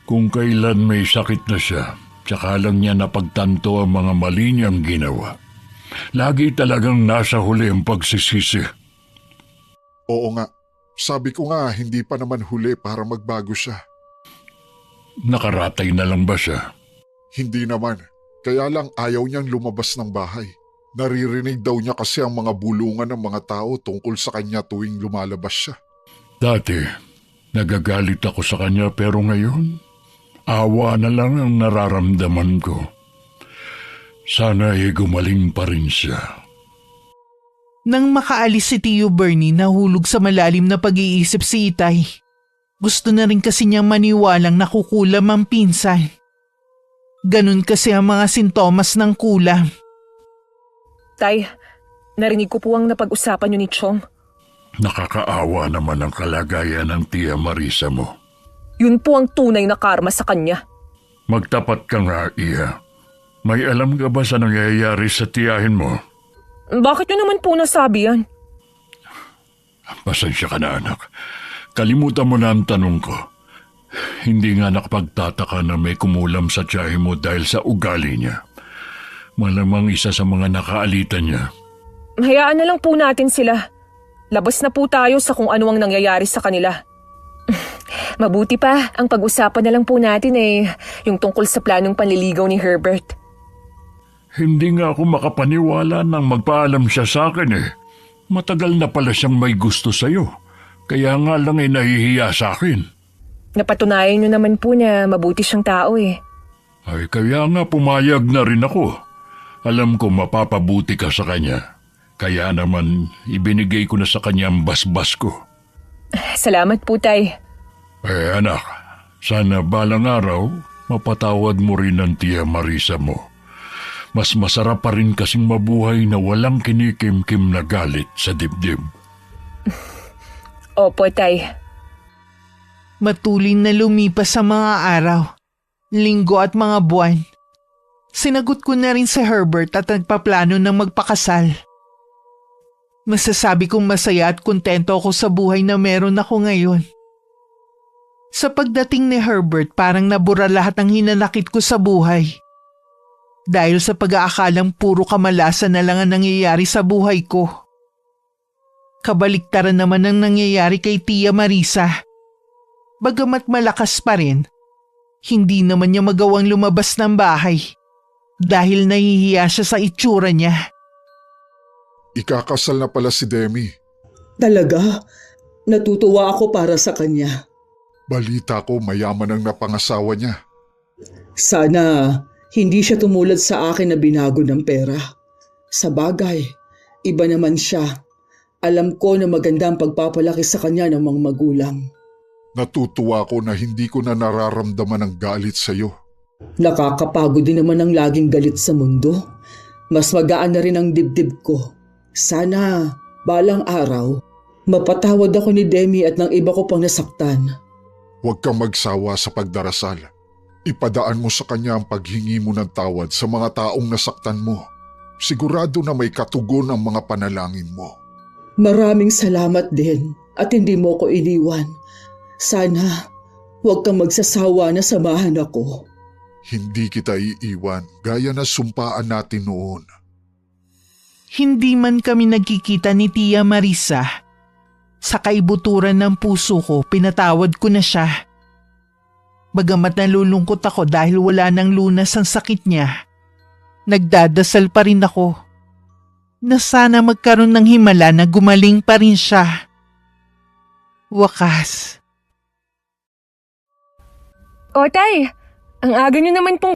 Kung kailan may sakit na siya, tsaka lang niya napagtanto ang mga mali niyang ginawa. Lagi talagang nasa huli ang pagsisisi. Oo nga, sabi ko nga hindi pa naman huli para magbago siya. Nakaratay na lang ba siya? Hindi naman, kaya lang ayaw niyang lumabas ng bahay. Naririnig daw niya kasi ang mga bulungan ng mga tao tungkol sa kanya tuwing lumalabas siya. Dati, nagagalit ako sa kanya pero ngayon, awa na lang ang nararamdaman ko. Sana ay gumaling pa rin siya. Nang makaalis si Tio Bernie, nahulog sa malalim na pag-iisip si Itay. Gusto na rin kasi niyang maniwalang nakukulam ang pinsan. Ganun kasi ang mga sintomas ng kulam. Tay, narinig ko po ang napag-usapan niyo ni Chong. Nakakaawa naman ang kalagayan ng Tia Marisa mo. Yun po ang tunay na karma sa kanya. Magtapat ka nga, Iha. May alam ka ba sa nangyayari sa tiyahin mo? Bakit niyo naman po nasabi yan? Pasensya ka na, anak. Kalimutan mo na ang tanong ko. Hindi nga nakapagtataka na may kumulam sa tiyahin mo dahil sa ugali niya. Malamang isa sa mga nakaalitan niya. Hayaan na lang po natin sila. Labas na po tayo sa kung ano ang nangyayari sa kanila. Mabuti pa, ang pag-usapan na lang po natin yung tungkol sa planong panliligaw ni Herbert. Hindi nga ako makapaniwala nang magpaalam siya sa akin . Matagal na pala siyang may gusto sa'yo. Kaya nga lang nahihiya sa akin. Napatunayan niyo naman po na mabuti siyang tao . Ay kaya nga pumayag na rin ako. Alam ko mapapabuti ka sa kanya. Kaya naman ibinigay ko na sa kanya ang basbas ko. Salamat po, Tay. Anak, sana balang araw mapatawad mo rin ang Tia Marisa mo. Mas masarap pa rin kasing mabuhay na walang kinikimkim na galit sa dibdib. Opo, Tay. Matulin na lumipas sa mga araw, linggo at mga buwan. Sinagot ko na rin si Herbert at nagpaplano ng magpakasal. Masasabi kong masaya at kontento ako sa buhay na meron ako ngayon. Sa pagdating ni Herbert, parang nabura lahat ng hinanakit ko sa buhay. Dahil sa pag-aakalang puro kamalasan na lang ang nangyayari sa buhay ko. Kabaliktaran naman ang nangyayari kay Tia Marisa. Bagamat malakas pa rin, Hindi naman niya magawang lumabas ng bahay dahil nahihiya siya sa itsura niya. Ikakasal na pala si Demi. Talaga? Natutuwa ako para sa kanya. Balita ko mayaman ang napangasawa niya. Sana hindi siya tumulad sa akin na binago ng pera. Sa bagay, iba naman siya. Alam ko na maganda ang pagpapalaki sa kanya ng mga magulang. Natutuwa ko na hindi ko na nararamdaman ang galit sa iyo. Nakakapagod din naman ang laging galit sa mundo. Mas magaan na rin ang dibdib ko. Sana, balang araw, mapatawad ako ni Demi at ng iba ko pang nasaktan. Huwag kang magsawa sa pagdarasal. Ipadaan mo sa kanya ang paghingi mo ng tawad sa mga taong nasaktan mo. Sigurado na may katugon ang mga panalangin mo. Maraming salamat din at hindi mo ko iniwan. Sana, huwag kang magsasawa na samahan ako. Hindi kita iiwan gaya na sumpaan natin noon. Hindi man kami nagkikita ni Tia Marisa. Sa kaibuturan ng puso ko, pinatawad ko na siya. Bagamat nalulungkot ako dahil wala nang lunas ang sakit niya, nagdadasal pa rin ako na sana magkaroon ng himala na gumaling pa rin siya. Wakas. O tay, ang aga nyo naman pong